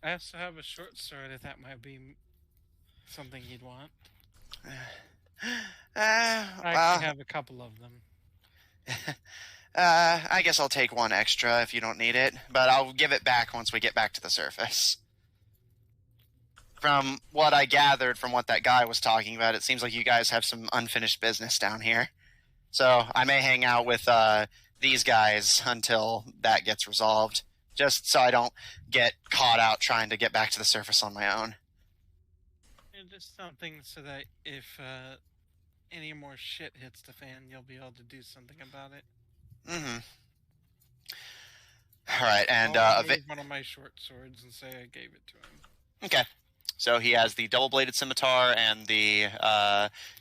S3: I also have a short sword if that might be something you'd want. I actually have a couple of them.
S2: I guess I'll take one extra if you don't need it, but I'll give it back once we get back to the surface. from what I gathered from what that guy was talking about, it seems like you guys have some unfinished business down here. So I may hang out with these guys until that gets resolved, just so I don't get caught out trying to get back to the surface on my own.
S3: And just something so that if any more shit hits the fan, you'll be able to do something about it.
S2: Mm-hmm. All right, and
S3: I'll move one of my short swords and say I gave it to him.
S2: okay. So he has the double-bladed scimitar and the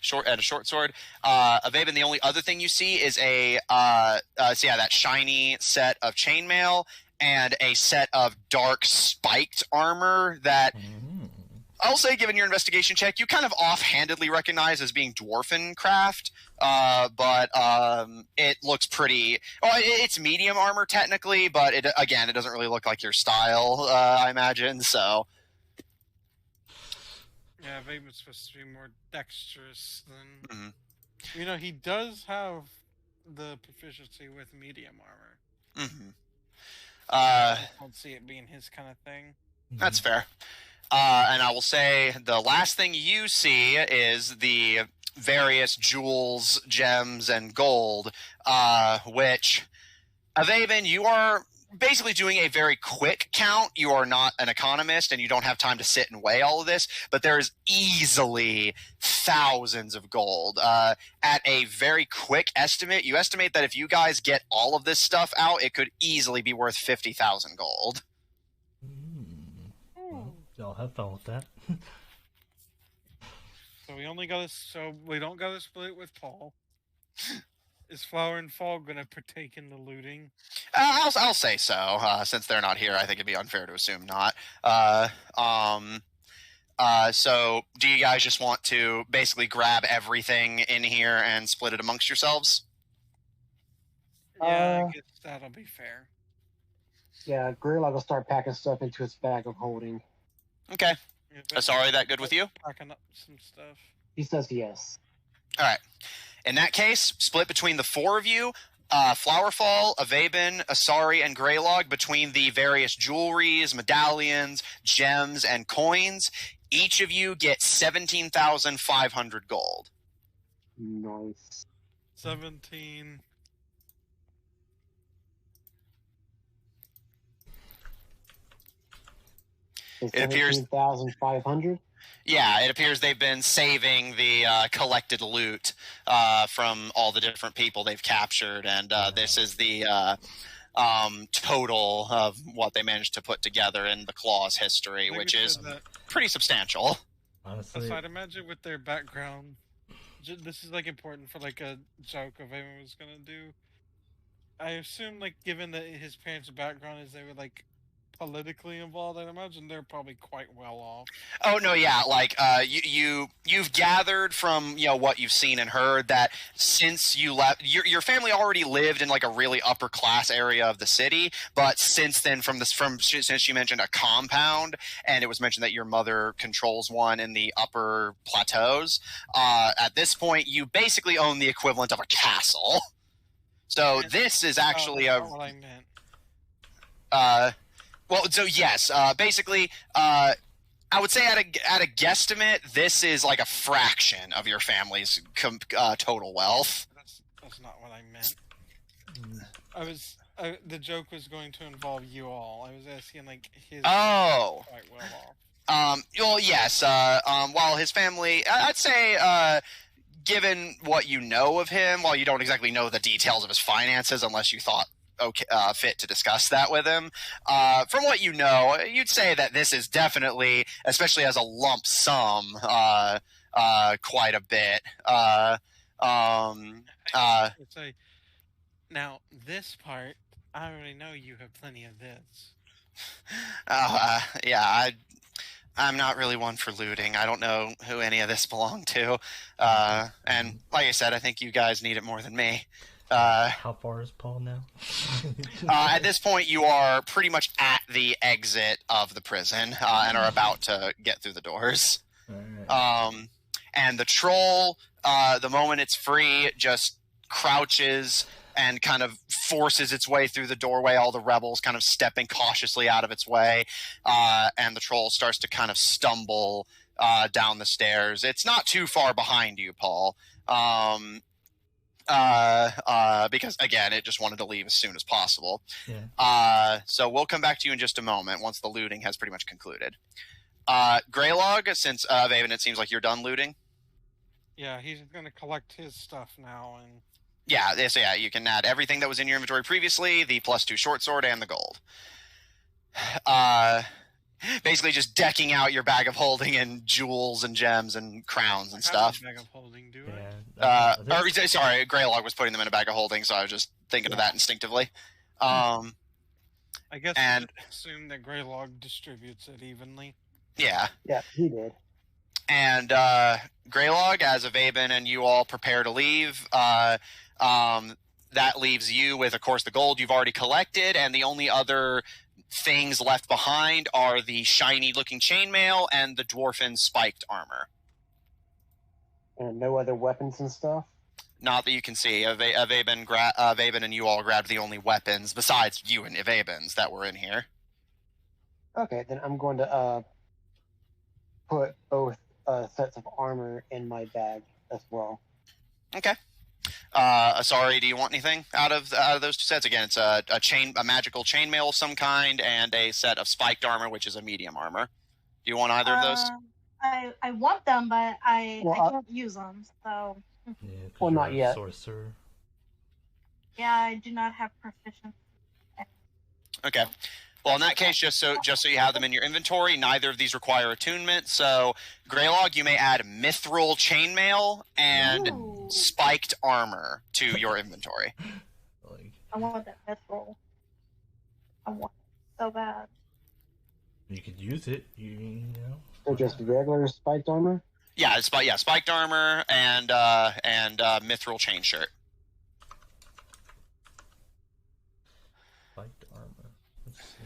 S2: short sword. Ivaebhin, the only other thing you see is that shiny set of chainmail and a set of dark spiked armor that I'll say, given your investigation check, you kind of offhandedly recognize as being dwarven craft. But it looks pretty. Well, it's medium armor technically, but it doesn't really look like your style. I imagine so.
S3: Yeah, Vaben's supposed to be more dexterous than. Mm-hmm. He does have the proficiency with medium armor.
S2: Mm-hmm.
S3: I don't see it being his kind of thing.
S2: That's fair. And I will say the last thing you see is the various jewels, gems, and gold, which, Ivaebhin, you are basically doing a very quick count. You are not an economist, and you don't have time to sit and weigh all of this, but there is easily thousands of gold. At a very quick estimate, you estimate that if you guys get all of this stuff out, it could easily be worth 50,000 gold.
S1: Y'all have fun with that.
S3: So we don't gotta split it with Paul. Is Flower and Fall gonna partake in the looting?
S2: I'll say so. Since they're not here, I think it'd be unfair to assume not. So do you guys just want to basically grab everything in here and split it amongst yourselves?
S3: Yeah, I guess that'll be fair.
S4: Yeah, Greylock will start packing stuff into its bag of holding.
S2: Okay. Sorry, that good with you?
S3: Packing up some stuff.
S4: He says yes.
S2: All right. In that case, split between the four of you, Flowerfall, Ivaebhin, Asari, and Greylog, between the various jewelries, medallions, gems, and coins. Each of you get 17,500 gold.
S4: Nice.
S3: 17.
S2: It appears
S4: 17,500.
S2: Yeah, it appears they've been saving the collected loot from all the different people they've captured, and this is the total of what they managed to put together in the Claw's history, which is pretty substantial.
S1: Honestly,
S3: so I'd imagine with their background, this is important for a joke of anyone was gonna do. I assume given that his parents' background is they were politically involved, I'd imagine they're probably quite well off.
S2: Oh no, yeah, you've gathered from what you've seen and heard that since you left, your family already lived in a really upper class area of the city, but since then since you mentioned a compound, and it was mentioned that your mother controls one in the upper plateaus, at this point you basically own the equivalent of a castle. So this is actually
S3: that's not what I meant.
S2: Well, so yes, basically, I would say at a guesstimate, this is a fraction of your family's total wealth.
S3: That's not what I meant. The joke was going to involve you all. I was asking his.
S2: Oh.
S3: Quite well off.
S2: Well, yes. While his family, I'd say, given what you know of him, while you don't exactly know the details of his finances, unless you thought fit to discuss that with him. From what you know, you'd say that this is definitely, especially as a lump sum, quite a bit.
S3: Now, this part, I already know you have plenty of this.
S2: Yeah, I'm not really one for looting. I don't know who any of this belonged to. And like I said, I think you guys need it more than me.
S1: How far is Paul now?
S2: At this point, you are pretty much at the exit of the prison and are about to get through the doors. And the troll, the moment it's free, just crouches and kind of forces its way through the doorway, all the rebels kind of stepping cautiously out of its way, and the troll starts to kind of stumble down the stairs. It's not too far behind you, Paul, because, again, it just wanted to leave as soon as possible.
S1: Yeah.
S2: So we'll come back to you in just a moment once the looting has pretty much concluded. Greylog, since Ivaebhin, it seems like you're done looting.
S3: Yeah, he's going to collect his stuff now. And
S2: Yeah, so yeah, you can add everything that was in your inventory previously, the +2 short sword, and the gold. Basically just decking out your bag of holding in jewels and gems and crowns and stuff.
S3: I have a bag of holding, do
S1: Yeah.
S2: Sorry, Greylog was putting them in a bag of holding, so I was just thinking of that instinctively.
S3: I guess
S2: and
S3: we assume that Greylog distributes it evenly.
S2: yeah.
S4: Yeah, he did.
S2: And Greylog, as Ivaebhin and you all prepare to leave, that leaves you with, of course, the gold you've already collected, and the only other things left behind are the shiny-looking chainmail and the dwarfen spiked armor.
S4: And no other weapons and stuff?
S2: Not that you can see. Ivaebhin and you all grabbed the only weapons, besides you and Ivaebhin's, that were in here.
S4: Okay, then I'm going to put both sets of armor in my bag as well.
S2: Okay. Asari, do you want anything out of those two sets? Again, it's a magical chainmail of some kind, and a set of spiked armor, which is a medium armor. Do you want either of those?
S5: I want them, but I can't use them. So.
S1: Yeah,
S4: well, not yet.
S1: Sorcerer.
S5: Yeah, I do not have proficiency.
S2: Okay. Well, in that case, just so you have them in your inventory, neither of these require attunement. So, Greylog, you may add mithril chainmail and spiked armor to your inventory.
S5: I want that mithril. I want it so bad.
S1: You could use it, you know.
S4: So just regular spiked armor?
S2: Yeah, spiked armor and mithril chain shirt.
S1: Spiked armor. Let's see.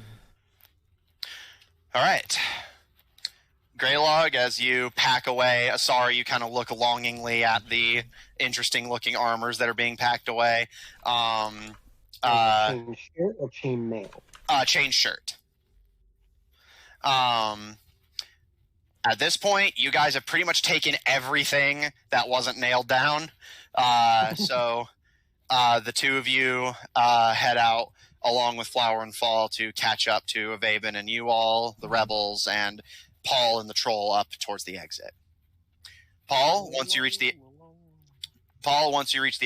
S2: All right. Greylog, as you pack away, Asari, you kind of look longingly at the interesting-looking armors that are being packed away.
S4: Chain shirt or chain mail?
S2: Chain shirt. At this point, you guys have pretty much taken everything that wasn't nailed down. So the two of you head out along with Flower and Fall to catch up to Ivaebhin and you all, the rebels, and Paul and the troll up towards the exit. Paul, once you reach the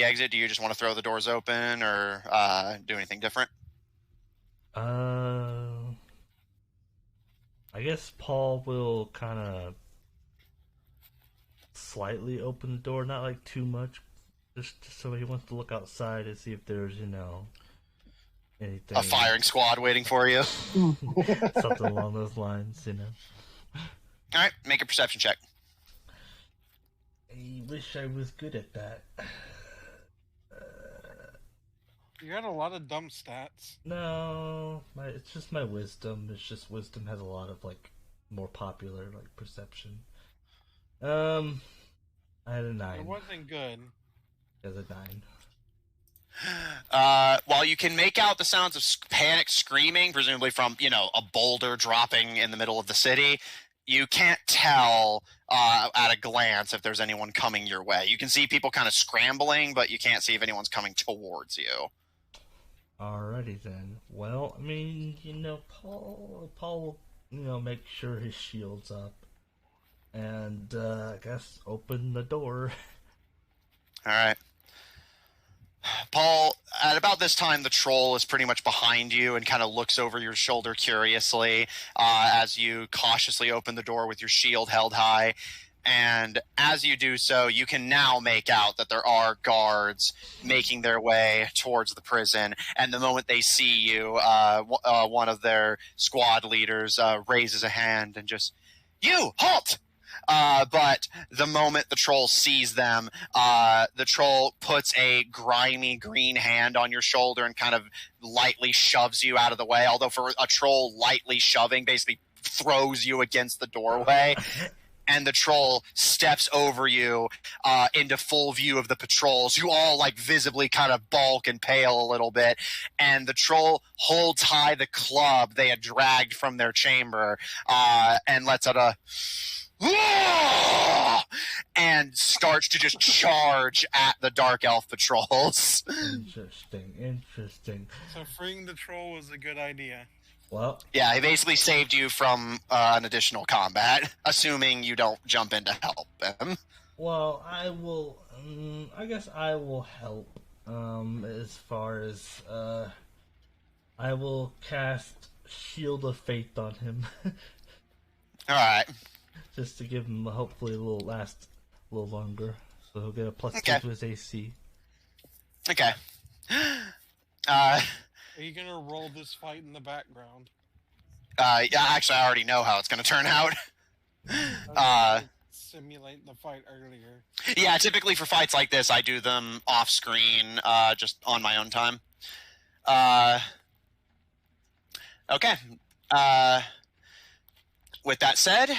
S2: exit, do you just want to throw the doors open or do anything different?
S1: I guess Paul will kind of slightly open the door, not like too much, just so he wants to look outside and see if there's, anything.
S2: A firing squad waiting for you.
S1: Something along those lines,
S2: All right, make a perception check.
S1: I wish I was good at that.
S3: You got a lot of dumb stats.
S1: No, it's just my wisdom. It's just wisdom has a lot of more popular perception. I had a 9.
S3: It wasn't good.
S1: As a 9.
S2: While you can make out the sounds of panic screaming, presumably from a boulder dropping in the middle of the city, you can't tell at a glance if there's anyone coming your way. You can see people kind of scrambling, but you can't see if anyone's coming towards you.
S1: Alrighty then. Well, I mean, Paul will, make sure his shield's up. And, I guess, open the door.
S2: Alright. Paul, at about this time, the troll is pretty much behind you and kind of looks over your shoulder curiously as you cautiously open the door with your shield held high. And as you do so, you can now make out that there are guards making their way towards the prison. And the moment they see you, one of their squad leaders raises a hand and just, "You, halt!" But the moment the troll sees them, the troll puts a grimy green hand on your shoulder and kind of lightly shoves you out of the way. Although for a troll, lightly shoving basically throws you against the doorway. and the troll steps over you into full view of the patrols, who all like visibly kind of bulk and pale a little bit. And the troll holds high the club they had dragged from their chamber and lets out a and starts to just charge at the dark elf patrols.
S1: Interesting.
S3: So freeing the troll was a good idea.
S1: Well,
S2: Yeah, he basically saved you from an additional combat, assuming you don't jump in to help him.
S1: well, I will. I guess I will help. As far as I will cast Shield of Faith on him,
S2: All right.
S1: just to give him hopefully a little longer, so he'll get a +2
S2: Okay.
S1: to his AC.
S2: Okay.
S3: Are you gonna roll this fight in the background?
S2: Yeah, actually, I already know how it's going to turn out.
S3: Simulate the fight earlier.
S2: Yeah, typically for fights like this, I do them off screen, just on my own time. Okay. With that said,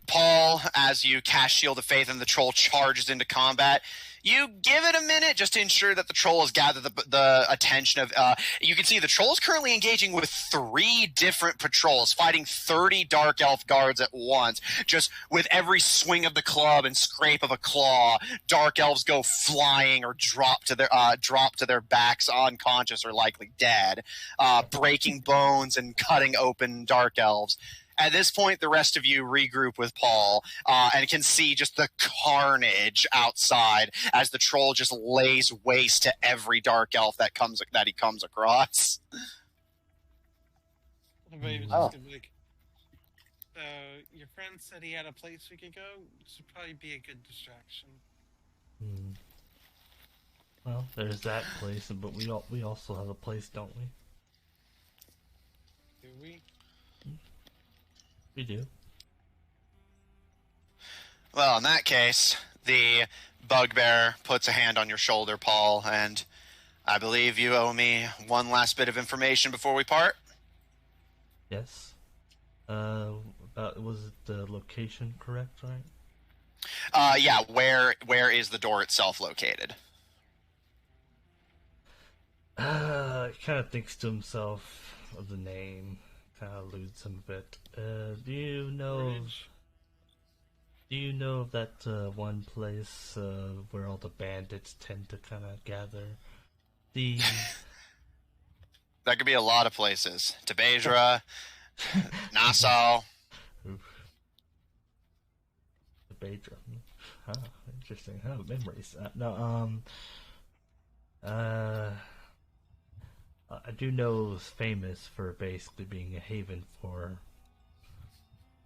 S2: Paul, as you cast Shield of Faith and the troll charges into combat, you give it a minute just to ensure that the troll has gathered the attention of... you can see the troll is currently engaging with 3 different patrols, fighting 30 Dark Elf guards at once. Just with every swing of the club and scrape of a claw, Dark Elves go flying or drop to their backs unconscious or likely dead, breaking bones and cutting open Dark Elves. At this point, the rest of you regroup with Paul and can see just the carnage outside as the troll just lays waste to every dark elf that he comes across.
S3: Maybe just
S4: Oh.
S3: gonna be like, your friend said he had a place we could go. This would probably be a good distraction.
S1: Well, there's that place, but we also have a place, don't we?
S3: Do we?
S1: We do.
S2: Well, in that case, the bugbear puts a hand on your shoulder, Paul, and I believe you owe me one last bit of information before we part.
S1: Yes. Was the location correct, right?
S2: Yeah, where is the door itself located?
S1: He kind of thinks to himself of the name, kind of eludes him a bit. Do you know of that one place where all the bandits tend to kind of gather? The
S2: That could be a lot of places. Tebejra, Nassau.
S1: the Bedra. Huh, interesting. Huh, memories. I do know it was famous for basically being a haven for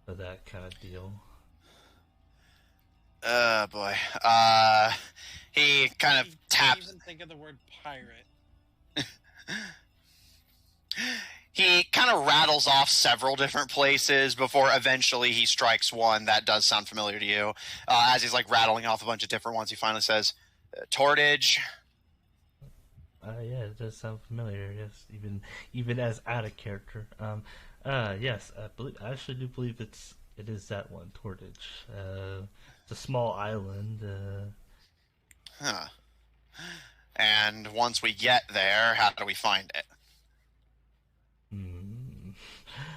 S1: that kind of deal.
S2: Oh boy. He kind of
S3: Can't
S2: taps.
S3: even think of the word pirate.
S2: He kind of rattles off several different places before eventually he strikes one that does sound familiar to you. As he's like rattling off a bunch of different ones, he finally says, Tortage.
S1: Yeah, it does sound familiar. Yes, even as out of character. Yes, I actually do believe it is that one, Tortage. It's a small island.
S2: Huh. And once we get there, how do we find it?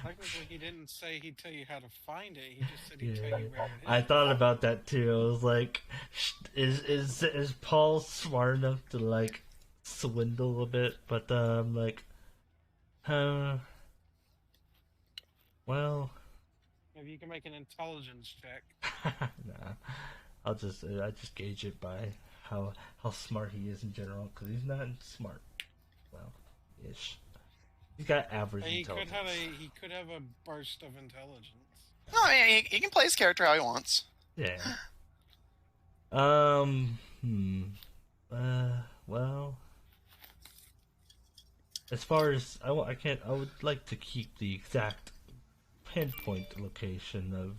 S3: Technically, he didn't say he'd tell you how to find it. He just said he'd
S1: Yeah,
S3: tell you where it is.
S1: I thought about that too. I was like, is Paul smart enough to like swindle a bit? But I'm like, well,
S3: Maybe you can make an intelligence check.
S1: nah. I just gauge it by how smart he is in general, because he's not smart. Well, ish. He's got average
S3: He
S1: intelligence.
S3: could have a burst of intelligence.
S2: No, he can play his character how he wants.
S1: Yeah. Well, as far as I would like to keep the exact pinpoint location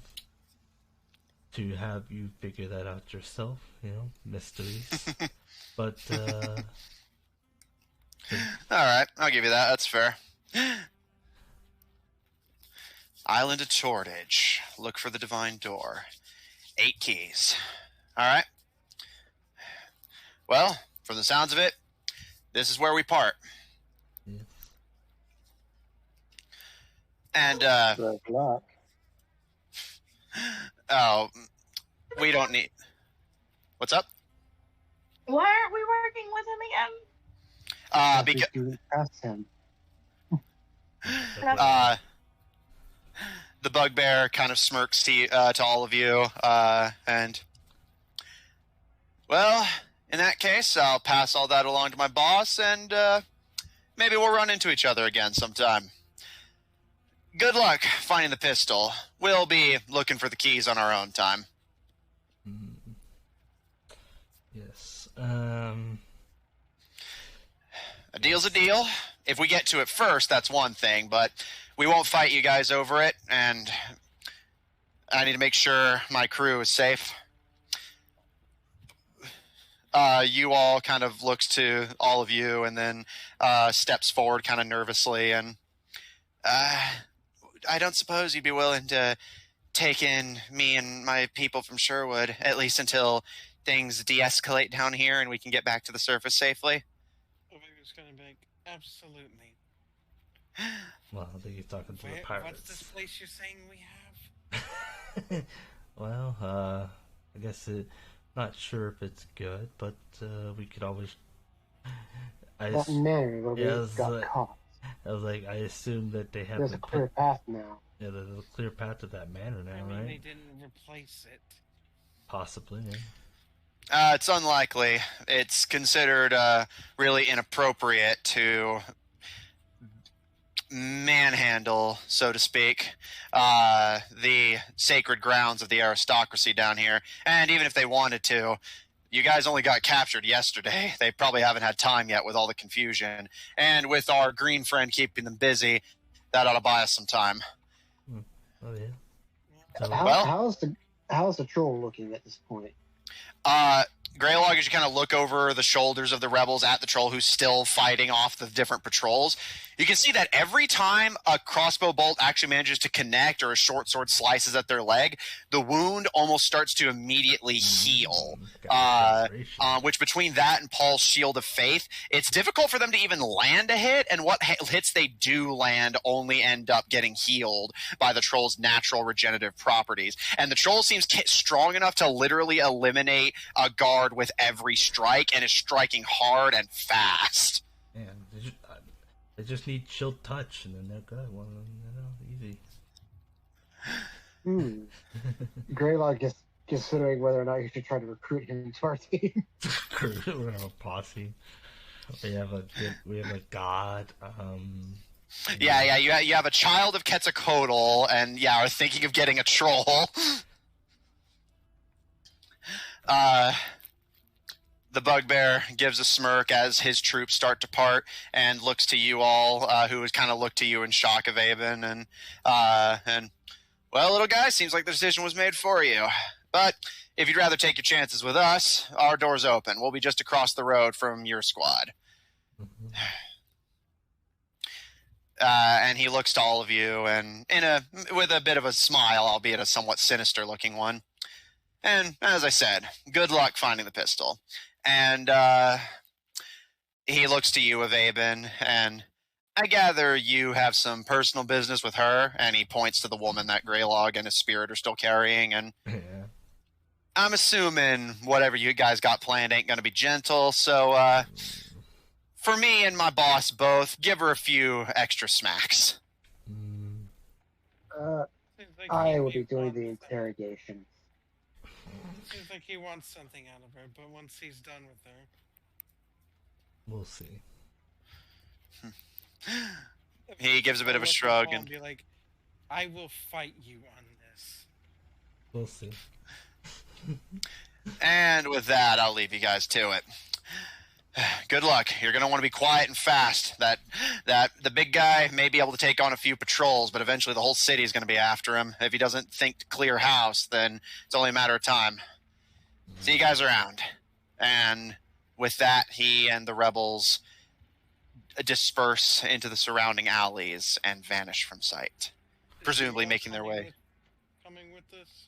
S1: to have you figure that out yourself. Mysteries. But
S2: All right, I'll give you that. That's fair. Island of Tortage. Look for the divine door. 8 keys. All right. Well, from the sounds of it, this is where we part.
S1: Yes.
S2: And,
S4: Good luck.
S2: oh, we don't need... What's up?
S5: Why aren't we working with him again?
S2: Because...
S4: You trust him.
S2: The bugbear kind of smirks to all of you, and... Well, in that case, I'll pass all that along to my boss, and maybe we'll run into each other again sometime. Good luck finding the pistol. We'll be looking for the keys on our own time.
S1: Yes.
S2: A deal's a deal. If we get to it first, that's one thing, but we won't fight you guys over it, and I need to make sure my crew is safe. You all kind of looks to all of you and then steps forward kind of nervously, and I don't suppose you'd be willing to take in me and my people from Sherwood, at least until things de-escalate down here and we can get back to the surface safely?
S3: It's going to be absolutely.
S1: Well, I think he's talking to the pirates.
S3: What's this place you're saying we have?
S1: Well, I guess not sure if it's good, but we could always.
S4: That manner where we got caught.
S1: I was like, I assume that they have.
S4: There's a clear path now.
S1: Yeah, there's a clear path to that manor now, right?
S3: They didn't replace it.
S1: Possibly. Yeah.
S2: It's unlikely. It's considered really inappropriate to manhandle, so to speak, the sacred grounds of the aristocracy down here. And even if they wanted to, you guys only got captured yesterday. They probably haven't had time yet with all the confusion. And with our green friend keeping them busy, that ought to buy us some time.
S1: Oh, yeah.
S2: So,
S4: how's the troll looking at this point?
S2: Greylog, as you kind of look over the shoulders of the rebels at the troll who's still fighting off the different patrols, you can see that every time a crossbow bolt actually manages to connect or a short sword slices at their leg, the wound almost starts to immediately heal. Which between that and Paul's Shield of Faith, it's difficult for them to even land a hit, and what hits they do land only end up getting healed by the troll's natural regenerative properties. And the troll seems strong enough to literally eliminate a guard with every strike, and is striking hard and fast.
S1: Yeah, they just need chill touch, and then they're good. Well, easy.
S4: Greylog is considering whether or not you should try to recruit him to our team.
S1: We're gonna have a posse. We have a god.
S2: You have a child of Quetzalcoatl, and are thinking of getting a troll. The bugbear gives a smirk as his troops start to part and looks to you all, who has kind of looked to you in shock, Ivaebhin, and well, little guy, seems like the decision was made for you. But if you'd rather take your chances with us, our door's open. We'll be just across the road from your squad. And he looks to all of you, and with a bit of a smile, albeit a somewhat sinister-looking one. And as I said, good luck finding the pistol. And he looks to you, Ivaebhin, and I gather you have some personal business with her. And he points to the woman that Greylog and his spirit are still carrying. And I'm assuming whatever you guys got planned ain't going to be gentle. So for me and my boss both, give her a few extra smacks.
S4: I will be doing the interrogation.
S3: Seems like he wants something out of her, but once he's done with her,
S1: we'll see.
S2: He gives a bit of a shrug and
S3: be like, "I will fight you on this."
S1: We'll see.
S2: And with that, I'll leave you guys to it. Good luck. You're going to want to be quiet and fast. That the big guy may be able to take on a few patrols, but eventually the whole city is going to be after him. If he doesn't think to clear house, then it's only a matter of time. See you guys around. And with that, he and the rebels disperse into the surrounding alleys and vanish from sight. presumably
S3: all
S2: making their
S3: coming
S2: way.
S3: Coming with this?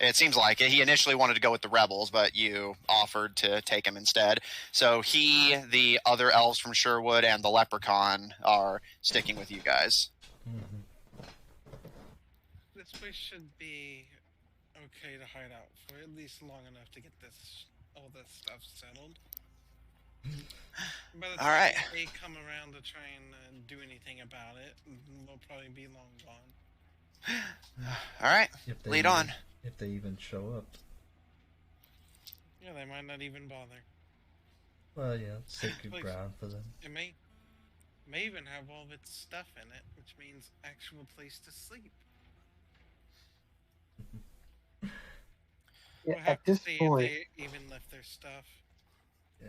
S2: It seems like it. He initially wanted to go with the rebels, but you offered to take him instead. So he, the other elves from Sherwood, and the leprechaun are sticking with you guys.
S1: Mhm.
S3: This place should be okay to hide out for at least long enough to get all this stuff settled. By the
S2: All
S3: time
S2: right.
S3: they come around to try and do anything about it, we'll probably be long gone.
S2: All right.
S1: If they
S2: Lead
S1: even,
S2: on.
S1: If they even show up.
S3: Yeah, they might not even bother.
S1: Well, yeah, sacred
S3: Please.
S1: ground for them.
S3: It may even have all of its stuff in it, which means actual place to sleep.
S4: Yeah,
S3: We'll have
S4: at
S3: to
S4: this
S3: see
S4: point,
S3: if they even left their stuff.
S1: Yeah.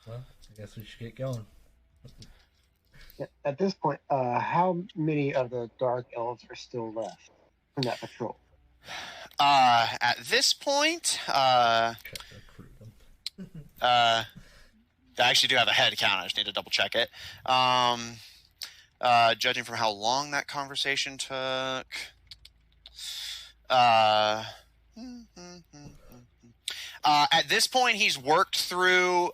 S1: Well, I guess we should get going.
S4: at this point, how many of the dark elves are still left from that patrol?
S2: At this point,
S1: Try to recruit them.
S2: I actually do have a head count. I just need to double check it. Judging from how long that conversation took, at this point, he's worked through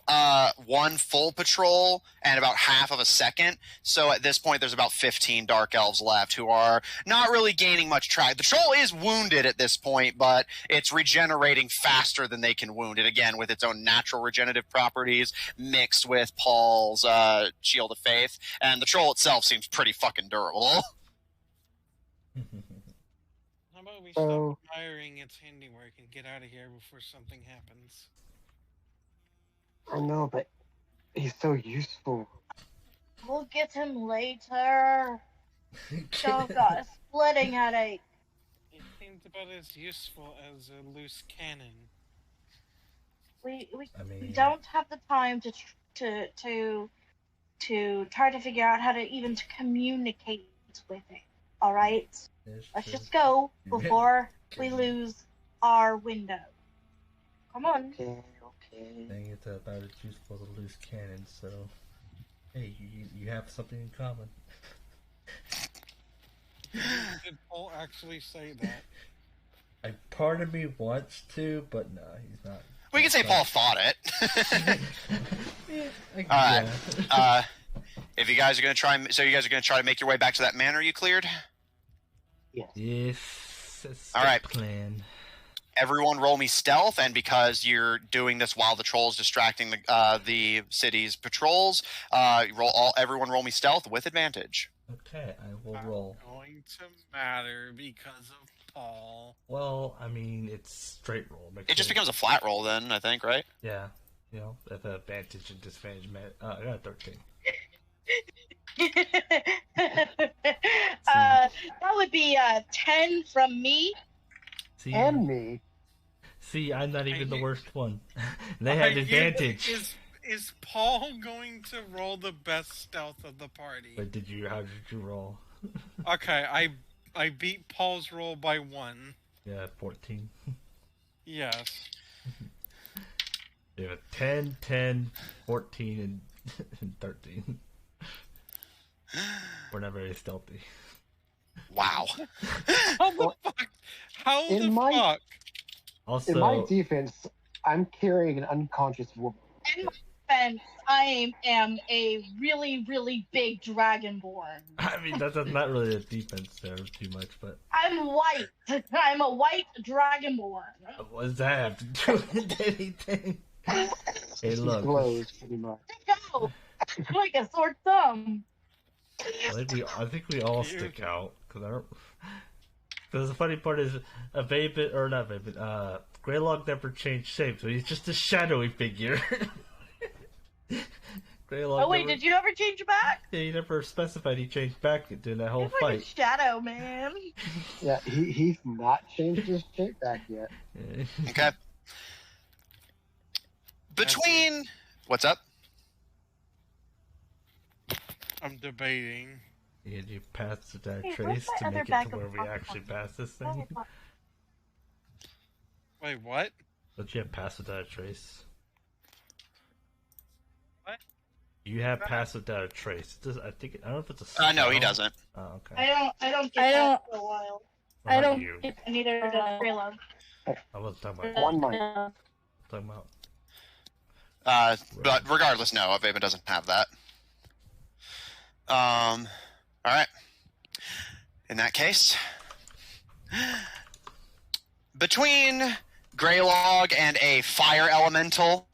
S2: one full patrol and about half of a second. So at this point, there's about 15 dark elves left who are not really gaining much track. The troll is wounded at this point, but it's regenerating faster than they can wound it, again, with its own natural regenerative properties mixed with Paul's Shield of Faith. And the troll itself seems pretty fucking durable.
S3: How about we
S4: So-
S3: stop admiring its handiwork and get out of here before something happens?
S4: I know, but he's so useful.
S5: We'll get him later. Joe got a splitting headache.
S3: It seems about as useful as a loose cannon.
S5: We
S1: I mean,
S5: don't have the time to try to figure out how to even to communicate with it. All right,
S1: it's
S5: let's
S1: true.
S5: just go before we
S1: Okay.
S5: lose our window. Come on.
S4: Okay.
S1: Saying it's about as useful as a loose cannon, so hey, you have something in common.
S3: Did Paul actually say that?
S1: Part of me wants to, but no, he's not.
S2: We can say Paul thought it.
S1: All
S2: right. If you guys are going to try, so you guys are going to try to make your way back to that manor you cleared?
S4: Yes.
S1: Yes, that's
S2: All
S1: the
S2: right.
S1: plan.
S2: Everyone roll me stealth, and because you're doing this while the troll's distracting the city's patrols, everyone roll me stealth with advantage.
S1: Okay, I will roll.
S3: Not going to matter because of Paul.
S1: Well, I mean, it's straight roll.
S2: It just becomes a flat roll then, I think, right?
S1: Yeah, you know, at the advantage and disadvantage. I got a 13.
S5: That would be 10 from me.
S1: See,
S4: And me.
S1: see, I'm not even the
S3: you-
S1: worst one. They had advantage.
S3: Is Paul going to roll the best stealth of the party?
S1: But how did you roll?
S3: Okay, I beat Paul's roll by 1.
S1: Yeah, 14.
S3: Yes.
S1: Yeah, 10, 10, 14, and 13. We're not very stealthy.
S2: Wow.
S3: How the fuck? How
S4: In
S3: the
S4: my-
S3: fuck?
S1: Also,
S4: In my defense, I'm carrying an unconscious woman.
S5: In my defense, I am a really, really big dragonborn.
S1: I mean, that's not really a defense there too much, but
S5: I'm white. I'm a white dragonborn.
S1: what does that have to do with anything? Hey,
S4: She
S1: look,
S4: glows pretty much.
S5: Go, like a sore thumb.
S1: I think we all stick out because the funny part is Ivaebhin, or not Ivaebhin, Greylog never changed shape, so he's just a shadowy figure. Greylog
S5: Oh wait, did you ever change back?
S1: Yeah, he never specified he changed back during that whole
S5: He's like a
S1: fight.
S5: shadow, man.
S4: Yeah, he's not changed his shape back yet.
S1: Yeah.
S2: Okay. Between... What's up?
S3: I'm debating.
S1: Yeah, you pass the that
S5: Hey,
S1: trace
S5: where's my
S1: to
S5: other
S1: make it
S5: bag
S1: to
S5: of
S1: where we
S5: popcorn?
S1: actually pass this thing.
S3: Wait, what?
S1: Don't you have pass without a trace?
S3: What?
S1: You have pass without a trace. I don't know if it's a
S2: No, he
S1: spell.
S2: doesn't.
S1: Oh, okay.
S5: I don't get that for a while.
S1: Well,
S5: I
S1: not
S5: don't
S1: you.
S5: get neither does Greylock.
S1: I wasn't talking about.
S4: One mic.
S1: Talking about.
S2: But regardless, no, Ivaebhin doesn't have that. All right. In that case, between Greylog and a fire elemental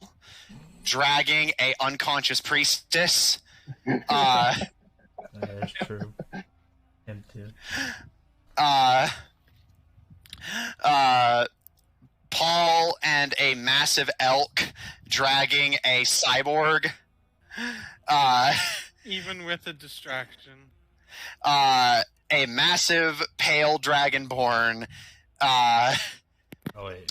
S2: dragging a unconscious priestess,
S1: That is true. Him too.
S2: Paul and a massive elk dragging a cyborg.
S3: Even with a distraction.
S2: A massive pale dragonborn.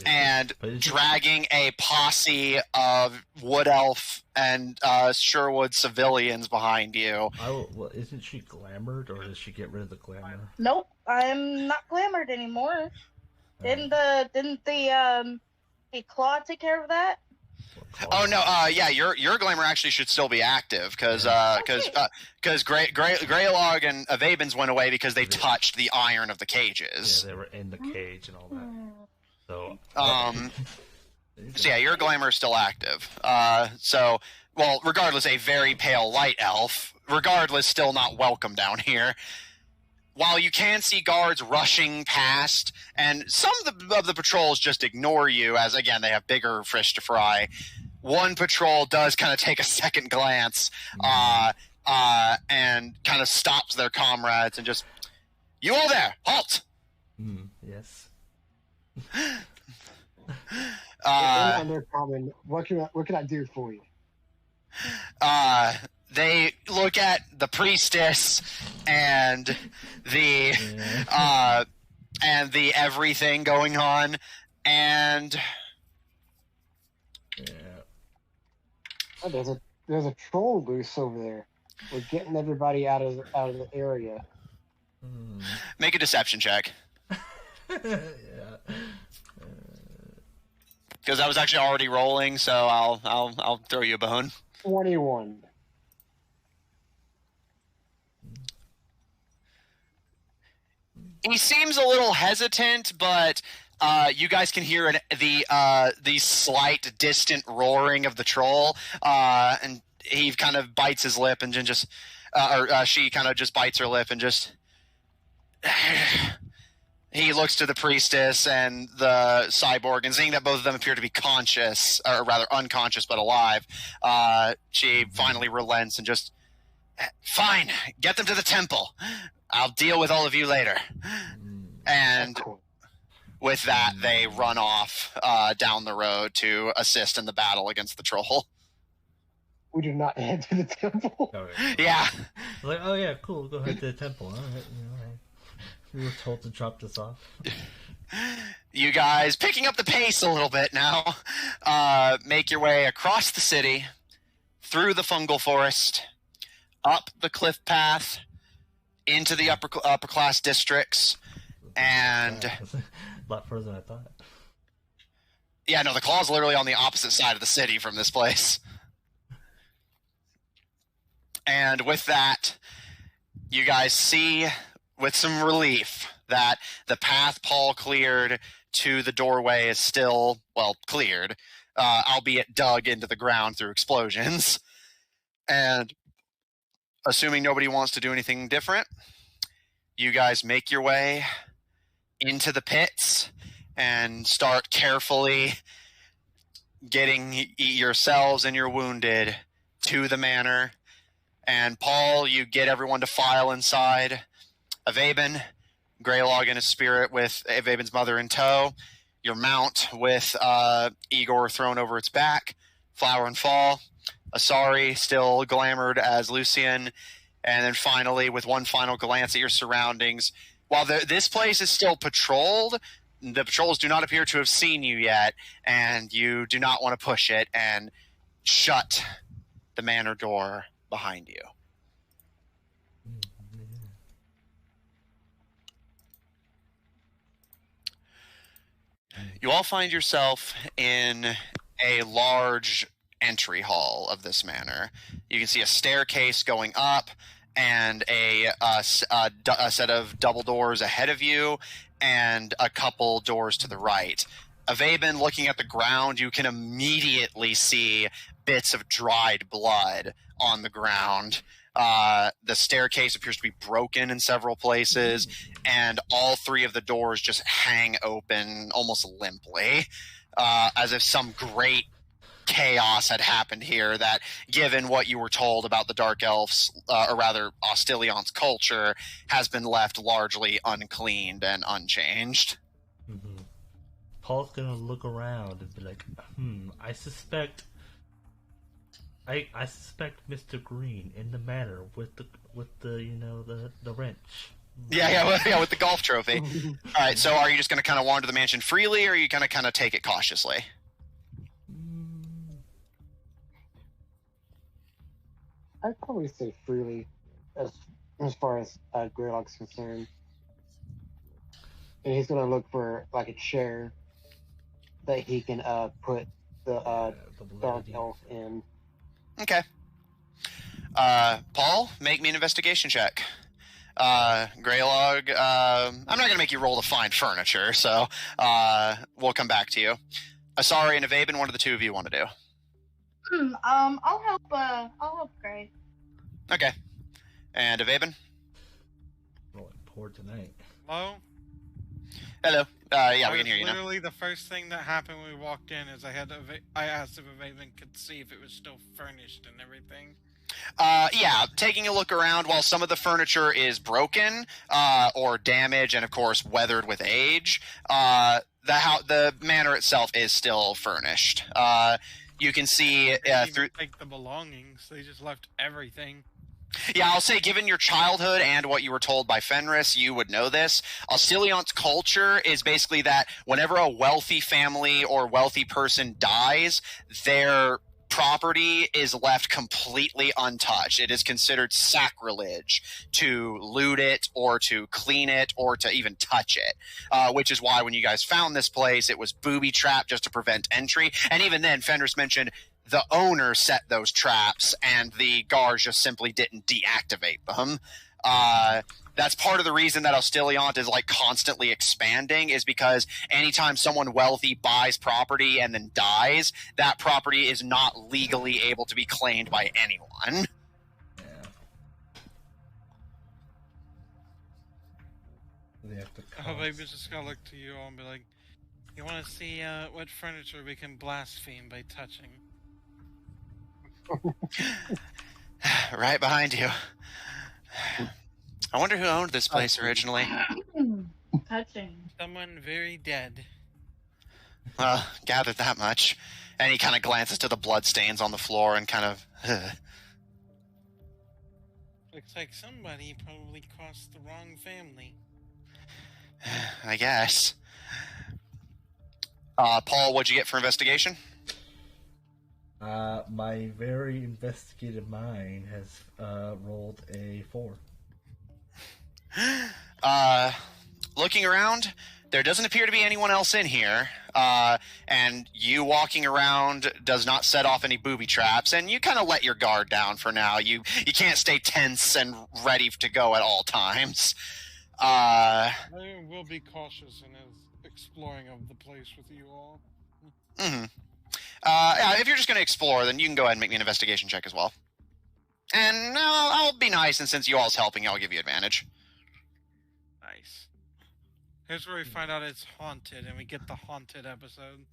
S2: And dragging a posse of wood elf and Sherwood civilians behind you.
S1: Well, isn't she glamored, or does she get rid of the glamour?
S5: Nope, I'm not glamored anymore. Didn't the claw take care of that?
S2: Oh no, yeah, your glamour actually should still be active because Greylog and Ivaebhin's went away because they touched the iron of the cages.
S1: Yeah, they were in the cage and all that. So
S2: so yeah, your glamour is still active. Well, regardless, a very pale light elf, regardless, still not welcome down here. While you can see guards rushing past, and some of the patrols just ignore you, as again they have bigger fish to fry. One patrol does kind of take a second glance, and kind of stops their comrades and just, "You all there, halt!"
S1: Yes.
S4: On their common, what can I do for you?
S2: They look at the priestess and the everything going on, and
S4: Oh, there's a troll loose over there. We're getting everybody out of the area.
S2: Make a deception check.
S1: Yeah.
S2: Because I was actually already rolling, so I'll throw you a bone.
S4: 21.
S2: He seems a little hesitant, but you guys can hear the slight distant roaring of the troll, and he kind of bites his lip and then just, she kind of just bites her lip and just. He looks to the priestess and the cyborg, and seeing that both of them appear to be conscious, or rather unconscious but alive, she finally relents and just, "Fine, get them to the temple. I'll deal with all of you later." And with that, they run off down the road to assist in the battle against the troll.
S4: We do not head to the temple.
S2: Yeah.
S1: Like, oh yeah, cool. Go ahead to the temple. All right, we were told to drop this off.
S2: You guys, picking up the pace a little bit now, make your way across the city, through the fungal forest, up the cliff path, into the upper class districts, and
S1: a lot further than I thought.
S2: Yeah, no, the claw's literally on the opposite side of the city from this place. And with that, you guys see with some relief that the path Paul cleared to the doorway is still, well, cleared, albeit dug into the ground through explosions. And assuming nobody wants to do anything different, you guys make your way into the pits and start carefully getting yourselves and your wounded to the manor. And Paul, you get everyone to file inside. Ivaebhin, Greylog in his spirit with Ivaebhin's mother in tow. Your mount with Igor thrown over its back. Flower and Fall. Asari still glamoured as Lucian. And then finally, with one final glance at your surroundings, while this place is still patrolled, the patrols do not appear to have seen you yet, and you do not want to push it and shut the manor door behind you. You all find yourself in a large entry hall of this manor. You can see a staircase going up and a set of double doors ahead of you and a couple doors to the right. Ivaebhin, looking at the ground, you can immediately see bits of dried blood on the ground. The staircase appears to be broken in several places, and all three of the doors just hang open almost limply, as if some great chaos had happened here that, given what you were told about the Dark Elves, or rather Ostillion's culture, has been left largely uncleaned and unchanged.
S1: Mm-hmm. Paul's gonna look around and be like, I suspect Mr. Green in the manor with the the wrench.
S2: Yeah, with the golf trophy. All right, so are you just going to kind of wander the mansion freely, or are you going to kind of take it cautiously?
S4: I'd probably say freely, as far as Greylock's concerned. And he's gonna look for like a chair that he can put the Dark Elf in.
S2: Okay. Paul, make me an investigation check. Greylog, I'm not going to make you roll to find furniture, so we'll come back to you. Asari and Ivaebhin, one of the two of you want to do?
S5: I'll help Gray.
S2: Okay. And Ivaebhin?
S1: Rolling poor tonight.
S3: Hello?
S2: Hello. Yeah, we can hear you now.
S3: Literally, the first thing that happened when we walked in is I asked if Ivaebhin could see if it was still furnished and everything.
S2: Yeah, taking a look around, while some of the furniture is broken or damaged and, of course, weathered with age, the manor itself is still furnished. You can see through
S3: take the belongings. They just left everything.
S2: Yeah, I'll say, given your childhood and what you were told by Fenris, you would know this. Ostillion's culture is basically that whenever a wealthy family or wealthy person dies, their property is left completely untouched. It is considered sacrilege to loot it or to clean it or to even touch it, which is why when you guys found this place, it was booby-trapped just to prevent entry. And even then, Fenris mentioned the owner set those traps and the guards just simply didn't deactivate them. That's part of the reason that Ostillion is like constantly expanding, is because anytime someone wealthy buys property and then dies, that property is not legally able to be claimed by anyone.
S1: Yeah. They have to
S3: Oh, baby, just gotta look to you all and be like, you want to see what furniture we can blaspheme by touching?
S2: Right behind you. I wonder who owned this place originally.
S5: Touching.
S3: Someone very dead.
S2: Well, gathered that much. And he kind of glances to the bloodstains on the floor and kind of...
S3: Looks like somebody probably crossed the wrong family.
S2: I guess. Paul, what'd you get for investigation?
S1: My very investigative mind has rolled a 4.
S2: Looking around, there doesn't appear to be anyone else in here, and you walking around does not set off any booby traps, and you kind of let your guard down for now. You can't stay tense and ready to go at all times.
S3: I will be cautious in his exploring of the place with you all.
S2: Mm-hmm. Yeah, if you're just going to explore, then you can go ahead and make me an investigation check as well. And I'll be nice, and since you all's helping, I'll give you advantage.
S3: Nice. Here's where we find out it's haunted, and we get the haunted episode.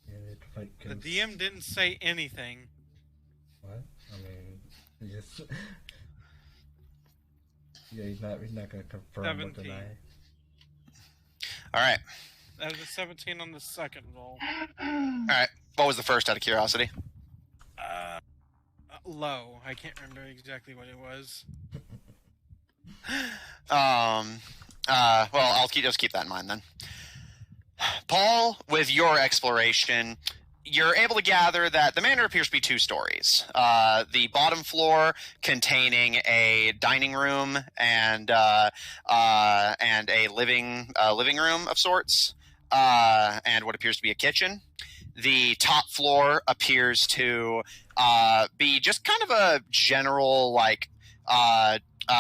S1: Yeah, they have to fight
S3: The
S1: ghosts.
S3: DM didn't say anything.
S1: What? I mean, he just... Yeah, he's not going to confirm or
S3: 17.
S1: deny.
S2: All right.
S3: That was a 17 on the second roll.
S2: All right. What was the first, out of curiosity?
S3: Low. I can't remember exactly what it was.
S2: Well, I'll just keep that in mind then. Paul, with your exploration, you're able to gather that the manor appears to be 2 stories. The bottom floor containing a dining room and a living room of sorts, and what appears to be a kitchen. The top floor appears to be just kind of a general, like,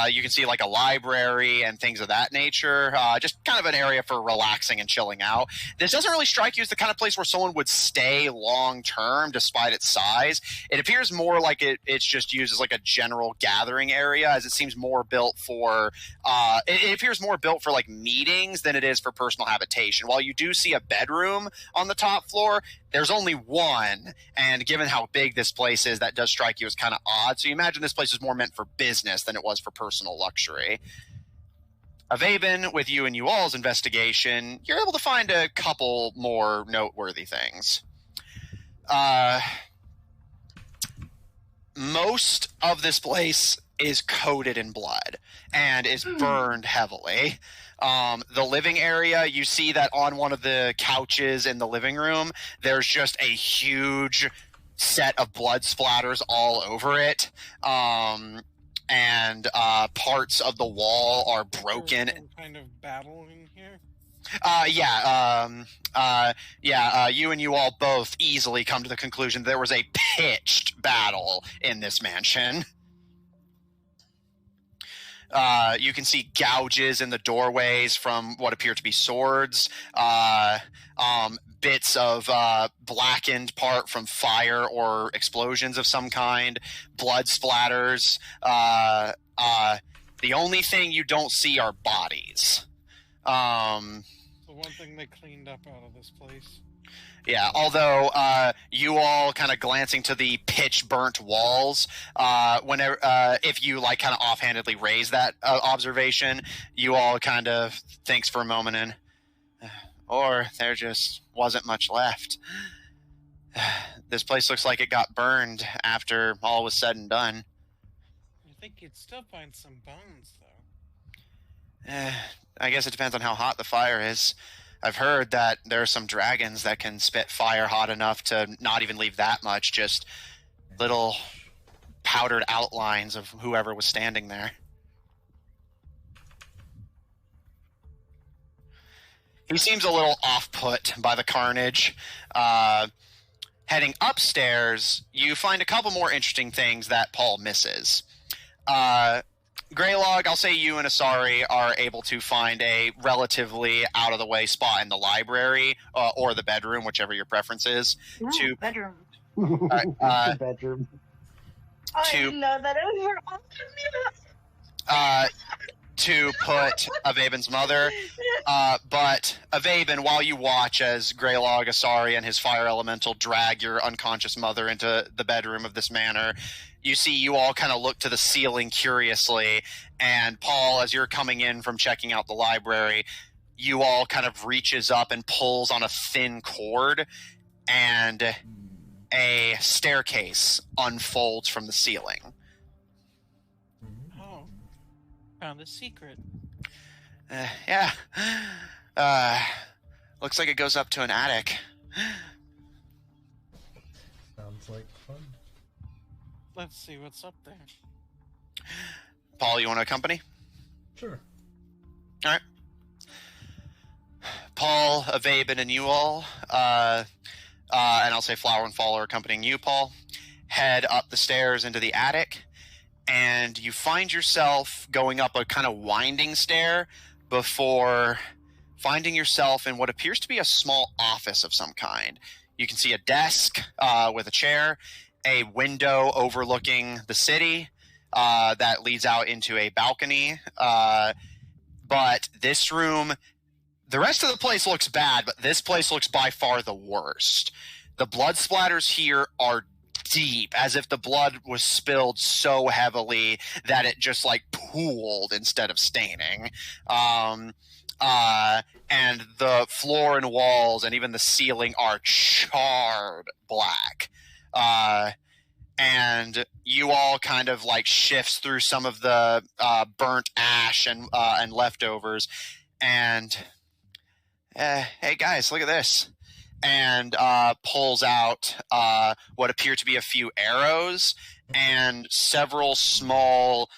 S2: you can see like a library and things of that nature, just kind of an area for relaxing and chilling out. This doesn't really strike you as the kind of place where someone would stay long term despite its size. It appears more like it's just used as like a general gathering area, as it seems more built for it appears more built for like meetings than it is for personal habitation. While you do see a bedroom on the top floor, there's only one, and given how big this place is, that does strike you as kind of odd. So you imagine this place is more meant for business than it was for personal luxury. Ivaebhin, with you and you all's investigation, you're able to find a couple more noteworthy things. Most of this place is coated in blood and is burned heavily. The living area, you see that on one of the couches in the living room, there's just a huge set of blood splatters all over it. And parts of the wall are broken.
S3: Some kind of battle in here?
S2: You and you all both easily come to the conclusion there was a pitched battle in this mansion. You can see gouges in the doorways from what appear to be swords, bits of blackened part from fire or explosions of some kind, blood splatters. The only thing you don't see are bodies.
S3: The one thing they cleaned up out of this place.
S2: Yeah, although you all kind of glancing to the pitch burnt walls, whenever if you like kind of offhandedly raise that observation, you all kind of thinks for a moment and or there just wasn't much left. This place looks like it got burned after all was said and done.
S3: I think you'd still find some bones, though.
S2: I guess it depends on how hot the fire is. I've heard that there are some dragons that can spit fire hot enough to not even leave that much, just little powdered outlines of whoever was standing there. He seems a little off-put by the carnage. Heading upstairs, you find a couple more interesting things that Paul misses. Greylog, I'll say you and Asari are able to find a relatively out-of-the-way spot in the library or the bedroom, whichever your preference is.
S5: Bedroom.
S4: The bedroom.
S5: I didn't know that it was
S2: to put Ivaebhin's mother. But Ivaebhin, while you watch as Greylog, Asari, and his fire elemental drag your unconscious mother into the bedroom of this manor, you see you all kind of look to the ceiling curiously, and Paul, as you're coming in from checking out the library, you all kind of reaches up and pulls on a thin cord, and a staircase unfolds from the ceiling.
S3: Oh. Found a secret.
S2: Yeah. Looks like it goes up to an attic.
S1: Sounds like fun.
S3: Let's see what's up there.
S2: Paul, you want to accompany?
S1: Sure.
S2: All right. Paul, Ivaebhin, and you all, and I'll say Flower and Fall are accompanying you, Paul, head up the stairs into the attic, and you find yourself going up a kind of winding stair before finding yourself in what appears to be a small office of some kind. You can see a desk with a chair, a window overlooking the city that leads out into a balcony. But this room, the rest of the place looks bad, but this place looks by far the worst. The blood splatters here are deep, as if the blood was spilled so heavily that it just like pooled instead of staining. And the floor and walls and even the ceiling are charred black. And you all kind of like shifts through some of the burnt ash and leftovers, and hey guys, look at this, and pulls out what appear to be a few arrows and several small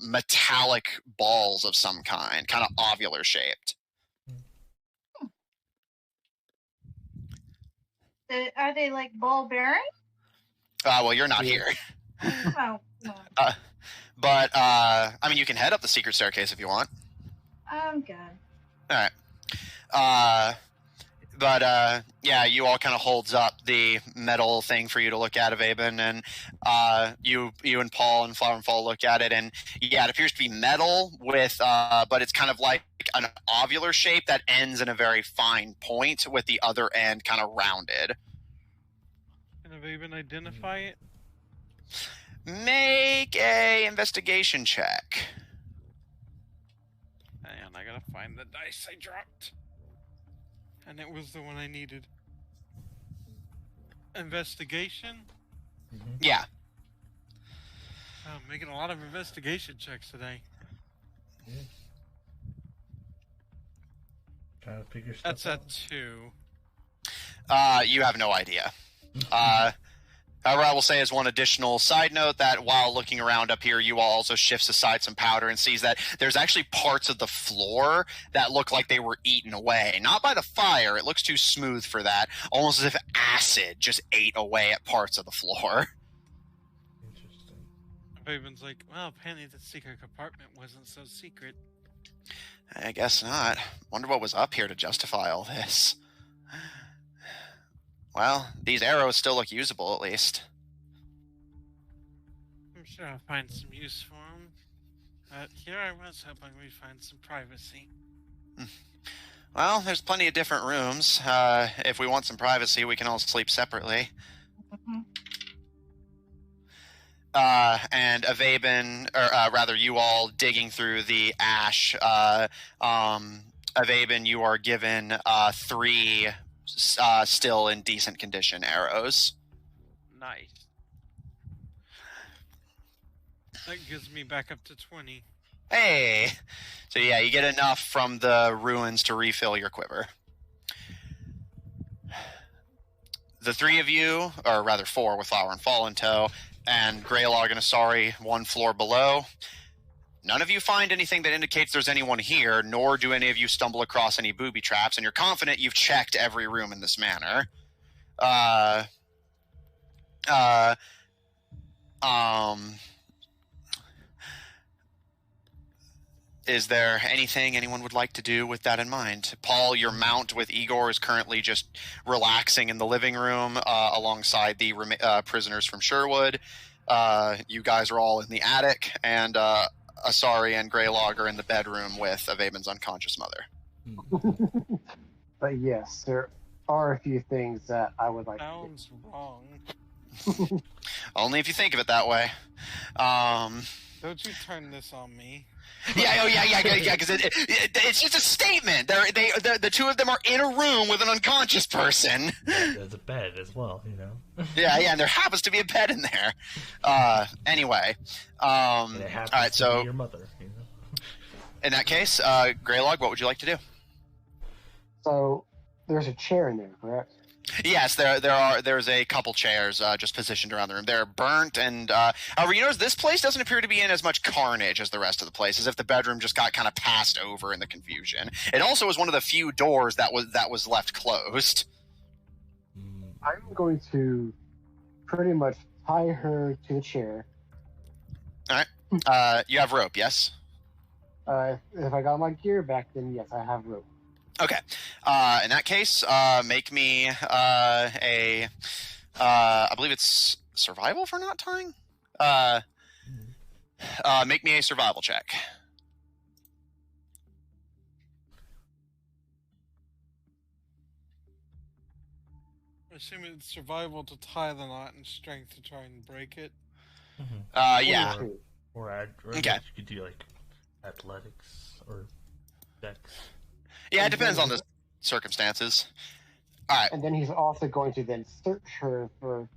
S2: metallic balls of some kind of ovular shaped.
S5: Are they like ball bearing?
S2: Well, you're not here.
S5: Oh, no.
S2: But I mean, you can head up the secret staircase if you want.
S5: I'm good.
S2: All right. But yeah, you all kind of holds up the metal thing for you to look at, Ivaebhin, and you and Paul and Flower and Fall look at it, and yeah, it appears to be metal with, but it's kind of like an ovular shape that ends in a very fine point, with the other end kind of rounded.
S3: Can Ivaebhin identify it?
S2: Make a investigation check.
S3: Hang on, I gotta find the dice I dropped. And it was the one I needed. Investigation?
S2: Yeah.
S3: Oh, I'm making a lot of investigation checks today.
S1: Yeah. Trying to figure stuff
S3: That's
S1: out.
S3: a 2.
S2: You have no idea. However, I will say as one additional side note that while looking around up here, you all also shifts aside some powder and sees that there's actually parts of the floor that look like they were eaten away. Not by the fire, it looks too smooth for that, almost as if acid just ate away at parts of the floor.
S1: Interesting.
S3: Ivaebhin's like, well, apparently the secret compartment wasn't so secret.
S2: I guess not. Wonder what was up here to justify all this. Well, these arrows still look usable, at least.
S3: I'm sure I'll find some use for them. But here I was hoping we'd find some privacy.
S2: Well, there's plenty of different rooms. If we want some privacy, we can all sleep separately. And Ivaebhin, or rather, you all digging through the ash. Ivaebhin, you are given 3 still in decent condition arrows.
S3: Nice. That gives me back up to 20.
S2: Hey! So yeah, you get enough from the ruins to refill your quiver. The 3 of you, or rather 4 with Flower and Fall in tow, and Greylog and Asari 1 floor below. None of you find anything that indicates there's anyone here, nor do any of you stumble across any booby traps, and you're confident you've checked every room in this manner. Is there anything anyone would like to do with that in mind? Paul, your mount with Igor is currently just relaxing in the living room alongside the prisoners from Sherwood. You guys are all in the attic, and Asari and Greylog are in the bedroom with Ivaebhin's unconscious mother.
S4: But yes, there are a few things that I would like
S3: Sounds wrong.
S4: to do.
S2: Only if you think of it that way.
S3: Don't you turn this on me.
S2: Yeah, because it's just a statement. The 2 of them are in a room with an unconscious person.
S1: There's a bed as well, you know.
S2: Yeah, and there happens to be a bed in there. Anyway,
S1: And it happens
S2: all right.
S1: to
S2: So
S1: be your mother, you know.
S2: in that case, Greylog, what would you like to do?
S4: So there's a chair in there, correct?
S2: Yes, there's a couple chairs just positioned around the room. They're burnt, and however, you notice this place doesn't appear to be in as much carnage as the rest of the place, as if the bedroom just got kind of passed over in the confusion. It also was one of the few doors that was left closed.
S4: I'm going to pretty much tie her to the chair.
S2: All right. You have rope, yes?
S4: If I got my gear back, then yes, I have rope.
S2: Okay. In that case, make me I believe it's survival for not tying? Make me a survival check.
S3: I assume it's survival to tie the knot and strength to try and break it.
S2: Yeah.
S1: Or
S2: Okay.
S1: you could do like athletics or dex.
S2: Yeah, it depends on the circumstances. All right.
S4: And then he's also going to then search her for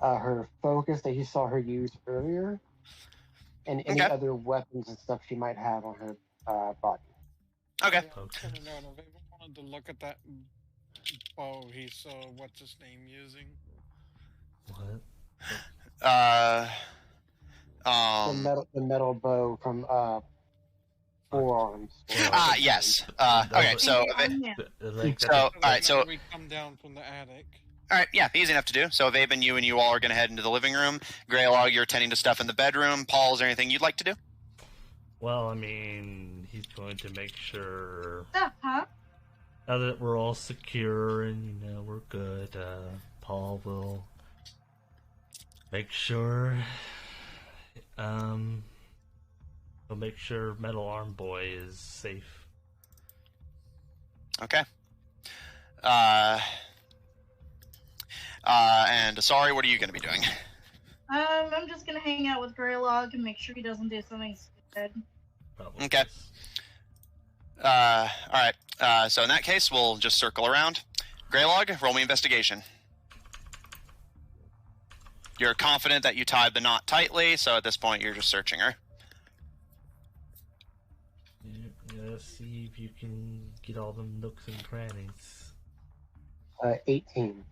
S4: her focus that he saw her use earlier, and any
S2: Okay.
S4: other weapons and stuff she might have on her body.
S2: Okay.
S3: I don't know. If I wanted to look at that bow he saw, what's his name using?
S1: What?
S4: The metal bow from forearms.
S2: Yes. Okay. So.
S1: Like
S2: So, all right. So,
S3: we come down from the attic.
S2: All right, yeah, easy enough to do. So, Ivaebhin, you and you all are going to head into the living room. Greylog, you're tending to stuff in the bedroom. Paul, is there anything you'd like to do?
S1: Well, I mean, he's going to make sure
S5: Huh?
S1: now that we're all secure and we're good. Paul will make sure. He'll make sure Metal Arm Boy is safe.
S2: Okay. And sorry, what are you going to be doing?
S5: I'm just gonna hang out with Greylog and make sure he doesn't do something stupid.
S1: Probably.
S2: Okay. All right. So in that case, we'll just circle around. Greylog, roll me investigation. You're confident that you tied the knot tightly, so at this point you're just searching her.
S1: Yeah, see if you can get all them nooks and crannies.
S4: 18.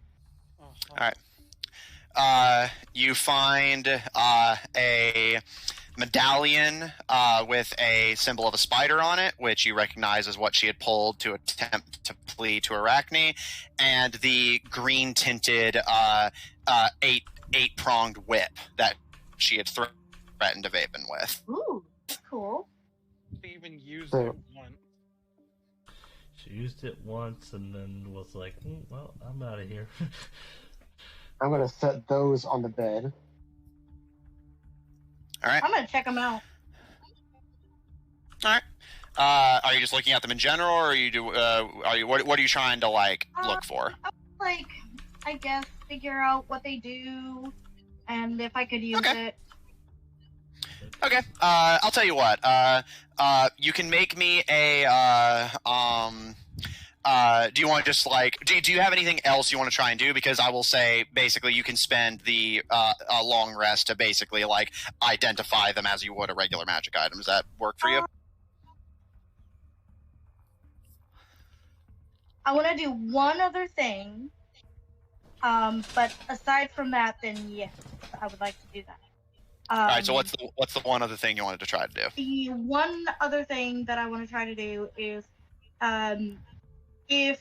S2: All right. You find a medallion with a symbol of a spider on it, which you recognize as what she had pulled to attempt to flee to Arachne, and the green-tinted eight-pronged whip that she had threatened Ivaebhin with.
S5: Ooh, cool.
S3: They even used
S4: So-
S3: it once.
S1: She used it once and then was like, well, I'm out of here.
S4: I'm gonna set those on the bed.
S2: All right.
S5: I'm gonna check them out.
S2: All right. Are you just looking at them in general, or are you what are you trying to look for?
S5: Like, I guess figure out what they do, and if I could use it.
S2: Okay. I'll tell you what. You can make me a do you want to just do you have anything else you want to try and do? Because I will say basically you can spend the a long rest to basically identify them as you would a regular magic item. Does that work for you?
S5: I want to do one other thing, but aside from that, then yes, I would like to do that.
S2: All right. So what's the one other thing you wanted to try to do?
S5: The one other thing that I want to try to do is, if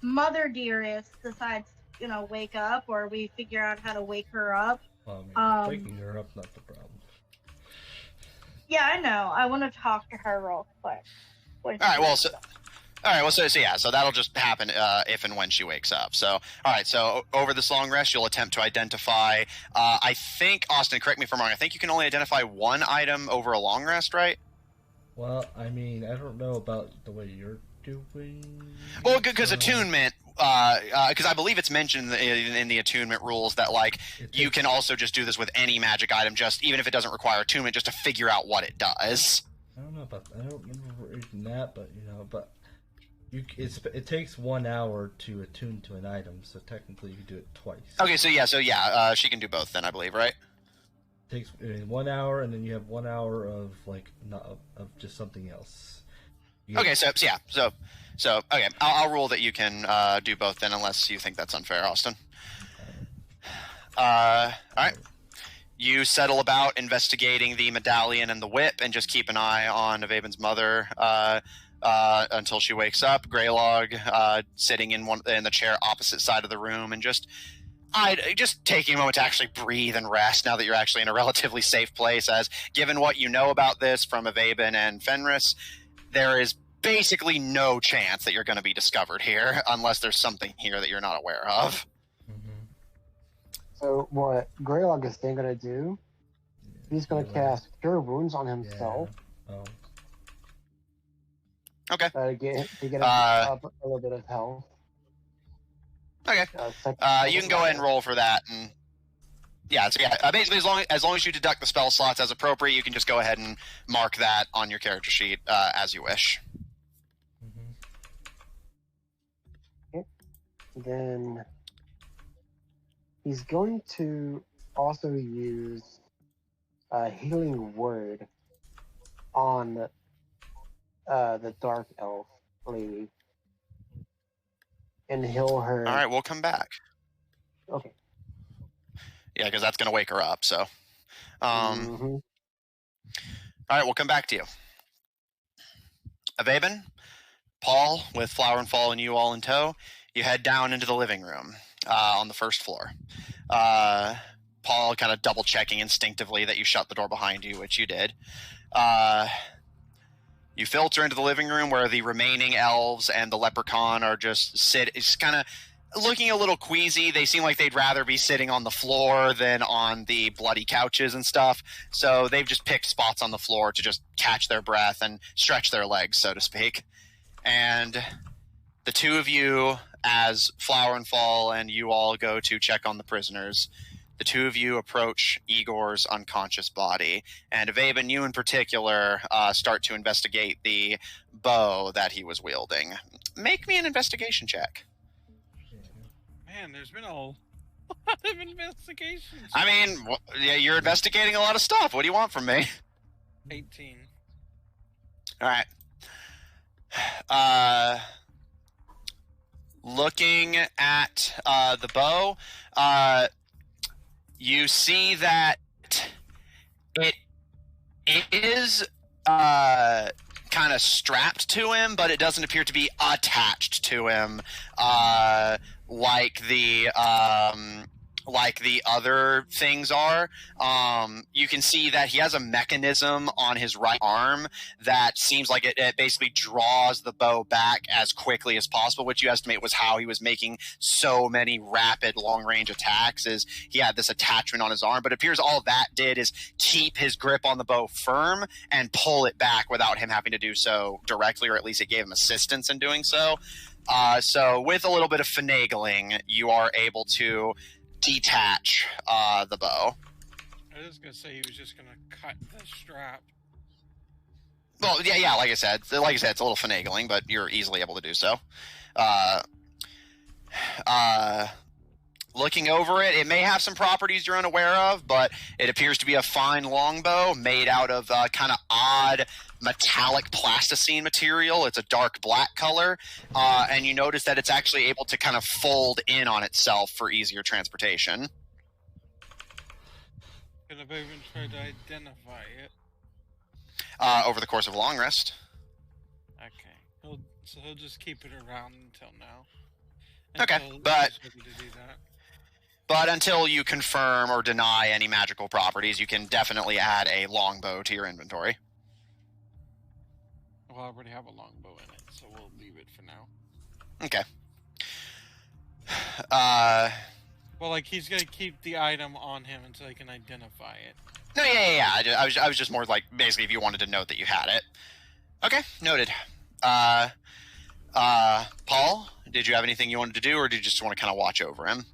S5: Mother Dearest decides to, wake up, or we figure out how to wake her up.
S1: Well, I mean, waking her up, not the problem.
S5: Yeah, I know. I want to talk to her real quick.
S2: All right. Well, so that'll just happen if and when she wakes up. So, all right. So over this long rest, you'll attempt to identify. I think, Austin, correct me if I'm wrong. I think you can only identify one item over a long rest, right?
S1: Well, I mean, I don't know about the way you're doing.
S2: Well, because attunement. Because I believe it's mentioned in the attunement rules that you can also just do this with any magic item, just even if it doesn't require attunement, just to figure out what it does.
S1: I don't know about. I don't remember reading that, but it takes 1 hour to attune to an item, so technically you can do it twice.
S2: Okay, she can do both then, I believe, right?
S1: It takes 1 hour, and then you have 1 hour of of just something else.
S2: Okay, so okay, I'll rule that you can do both then, unless you think that's unfair, Austin. All right. You settle about investigating the medallion and the whip, and just keep an eye on Ivaebhin's mother until she wakes up. Greylog sitting in the chair opposite side of the room, and just taking a moment to actually breathe and rest. Now that you're actually in a relatively safe place, as given what you know about this from Ivaebhin and Fenris, there is basically no chance that you're going to be discovered here, unless there's something here that you're not aware of.
S4: So what Greylog is then going to do, he's going to cast Cure Wounds on himself.
S1: Yeah. Oh.
S2: Okay.
S4: To get up a little bit of health.
S2: Okay. You can go ahead and roll for that, and basically as long as you deduct the spell slots as appropriate, you can just go ahead and mark that on your character sheet as you wish.
S4: Okay. Then he's going to also use a healing word on the dark elf lady and heal her.
S2: All right, we'll come back.
S4: Okay.
S2: Yeah, because that's going to wake her up. So, all right, we'll come back to you. Ivaebhin, Paul, with Flower and Fall and you all in tow, you head down into the living room on the first floor. Paul kind of double checking instinctively that you shut the door behind you, which you did. You filter into the living room where the remaining elves and the leprechaun are just kind of looking a little queasy. They seem like they'd rather be sitting on the floor than on the bloody couches and stuff. So they've just picked spots on the floor to just catch their breath and stretch their legs, so to speak. And the two of you, as Flower and Fall and you all go to check on the prisoners, the two of you approach Igor's unconscious body. And Ivaebhin, you in particular, start to investigate the bow that he was wielding. Make me an investigation check.
S3: Man, there's been a lot of investigations.
S2: I mean, yeah, you're investigating a lot of stuff. What do you want from me?
S3: 18.
S2: All right. Looking at the bow, you see that it is kind of strapped to him, but it doesn't appear to be attached to him like the other things are. You can see that he has a mechanism on his right arm that seems like it basically draws the bow back as quickly as possible, which you estimate was how he was making so many rapid long-range attacks, is he had this attachment on his arm. But it appears all that did is keep his grip on the bow firm and pull it back without him having to do so directly, or at least it gave him assistance in doing so. So with a little bit of finagling, you are able to detach the bow.
S3: I was gonna say he was just gonna cut the strap.
S2: Well, yeah. Like I said, it's a little finagling, but you're easily able to do so. Looking over it, it may have some properties you're unaware of, but it appears to be a fine longbow made out of kind of odd metallic plasticine material. It's a dark black color, and you notice that it's actually able to kind of fold in on itself for easier transportation.
S3: Could have even tried to identify it.
S2: Over the course of a long rest.
S3: Okay. He'll just keep it around until now.
S2: Okay,
S3: Until
S2: but-
S3: he's ready to do that.
S2: But until you confirm or deny any magical properties, you can definitely add a longbow to your inventory.
S3: Well, I already have a longbow in it, so we'll leave it for now.
S2: Okay.
S3: Well, like, he's gonna keep the item on him until he can identify it.
S2: No, yeah. I was just more like, basically, if you wanted to note that you had it. Okay, noted. Paul, did you have anything you wanted to do, or did you just want to kind of watch over him?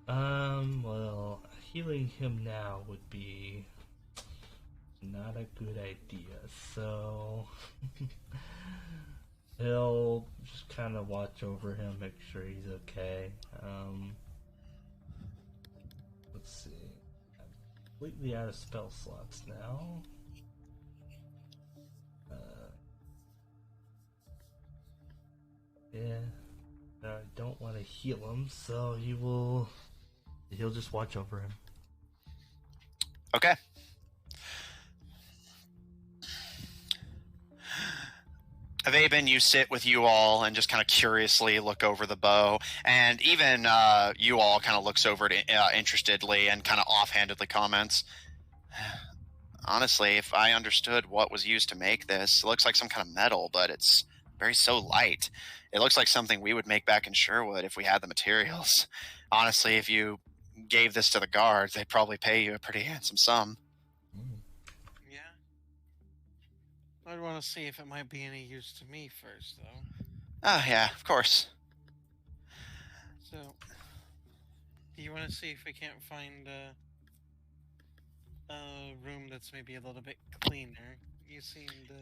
S1: Well, healing him now would be not a good idea, so he'll just kind of watch over him, make sure he's okay. Let's see. I'm completely out of spell slots now. Yeah, I don't want to heal him, so he'll just watch over him.
S2: Okay. Ivaebhin, you sit with you all and just kind of curiously look over the bow, and even you all kind of looks over it interestedly and kind of offhandedly comments, honestly, if I understood what was used to make this, it looks like some kind of metal, but it's so light. It looks like something we would make back in Sherwood if we had the materials. Honestly, if you gave this to the guards, they'd probably pay you a pretty handsome sum.
S3: Yeah. I'd want to see if it might be any use to me first, though.
S2: Ah, yeah, of course.
S3: So, do you want to see if we can't find a room that's maybe a little bit cleaner? You seem to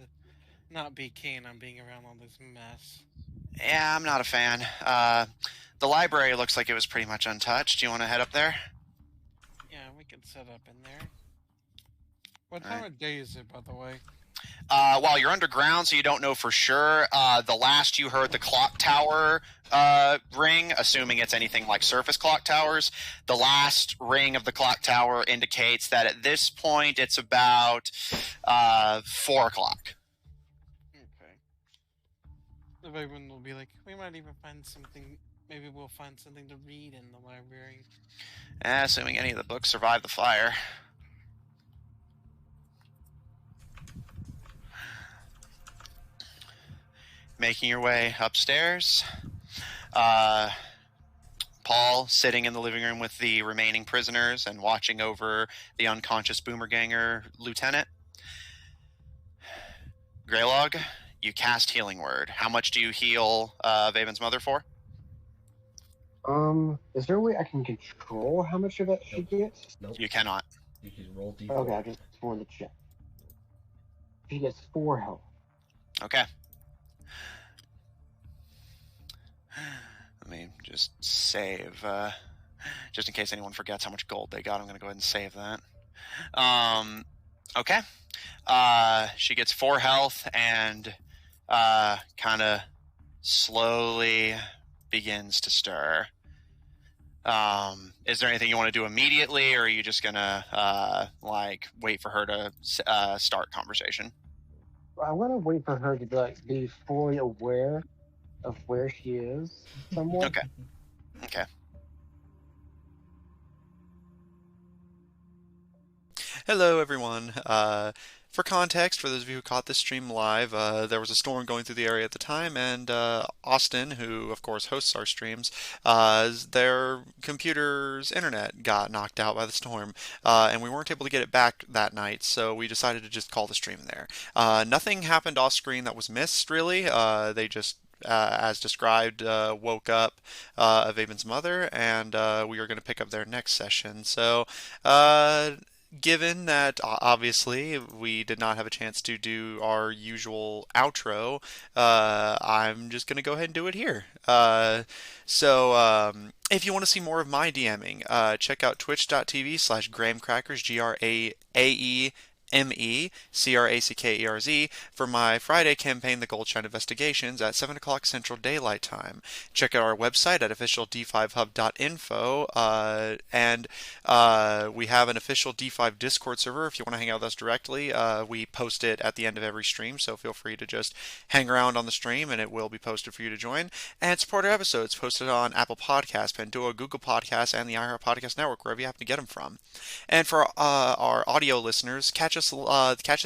S3: not be keen on being around all this mess.
S2: Yeah, I'm not a fan. The library looks like it was pretty much untouched. Do you want to head up there?
S3: Yeah, we could set up in there. What time of day is it, by the way?
S2: While you're underground, so you don't know for sure, the last you heard the clock tower ring, assuming it's anything like surface clock towers, the last ring of the clock tower indicates that at this point it's about 4 o'clock.
S3: Okay. Ivaebhin will be like, we might even find something. Maybe we'll find something to read in the library.
S2: Assuming any of the books survive the fire. Making your way upstairs. Paul sitting in the living room with the remaining prisoners and watching over the unconscious Boomerganger lieutenant. Greylog, you cast Healing Word. How much do you heal Vaven's mother for?
S4: Is there a way I can control how much of it she gets?
S1: Nope.
S2: You cannot.
S1: You can roll d4.
S4: Okay, I just wanted to check. She gets 4 health.
S2: Okay. Let me just save, just in case anyone forgets how much gold they got. I'm going to go ahead and save that. Okay. She gets 4 health and kind of slowly begins to stir. Is there anything you want to do immediately, or are you just going to wait for her to start conversation?
S4: I want to wait for her to be fully aware of where she is somewhat.
S2: Okay. Hello, everyone. For context, for those of you who caught this stream live, there was a storm going through the area at the time, and Austin, who of course hosts our streams, their computer's internet got knocked out by the storm, and we weren't able to get it back that night, so we decided to just call the stream there. Nothing happened off screen that was missed, really. They just as described, woke up Ivaebhin's mother, and we are going to pick up their next session. So, given that obviously we did not have a chance to do our usual outro, I'm just going to go ahead and do it here. So if you want to see more of my DMing, check out twitch.tv/grahamcrackers, GRAAEMECRACKERZ, for my Friday campaign, The Goldshine Investigations, at 7 o'clock Central Daylight Time. Check out our website at officiald5hub.info, and we have an official D5 Discord server if you want to hang out with us directly. We post it at the end of every stream, so feel free to just hang around on the stream, and it will be posted for you to join. And support our episodes posted on Apple Podcasts, Pandora, Google Podcasts, and the iHeart Podcast Network, wherever you happen to get them from. And for our audio listeners, catch this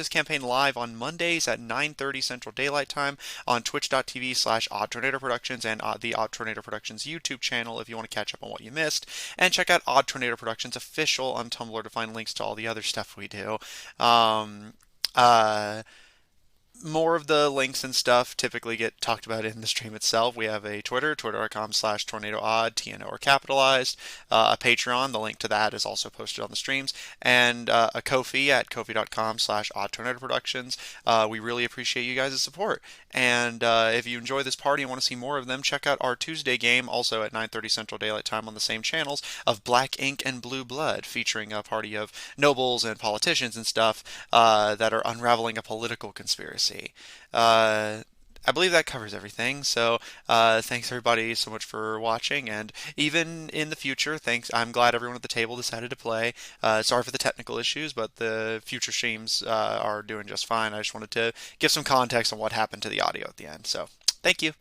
S2: campaign live on Mondays at 9:30 Central Daylight Time on twitch.tv/OddTornadoProductions and the Odd Tornado Productions YouTube channel if you want to catch up on what you missed. And check out Odd Tornado Productions Official on Tumblr to find links to all the other stuff we do. More of the links and stuff typically get talked about in the stream itself. We have a Twitter, twitter.com/tornadoodd, TNO are capitalized, a Patreon, the link to that is also posted on the streams, and a Ko-fi at kofi.com/oddtornadoproductions. We really appreciate you guys' support. And if you enjoy this party and want to see more of them, check out our Tuesday game, also at 9:30 Central Daylight Time on the same channels, of Black Ink and Blue Blood, featuring a party of nobles and politicians and stuff that are unraveling a political conspiracy. I believe that covers everything. So thanks everybody so much for watching, and even in the future, thanks. I'm glad everyone at the table decided to play. Sorry for the technical issues, but the future streams are doing just fine. I just wanted to give some context on what happened to the audio at the end. So thank you.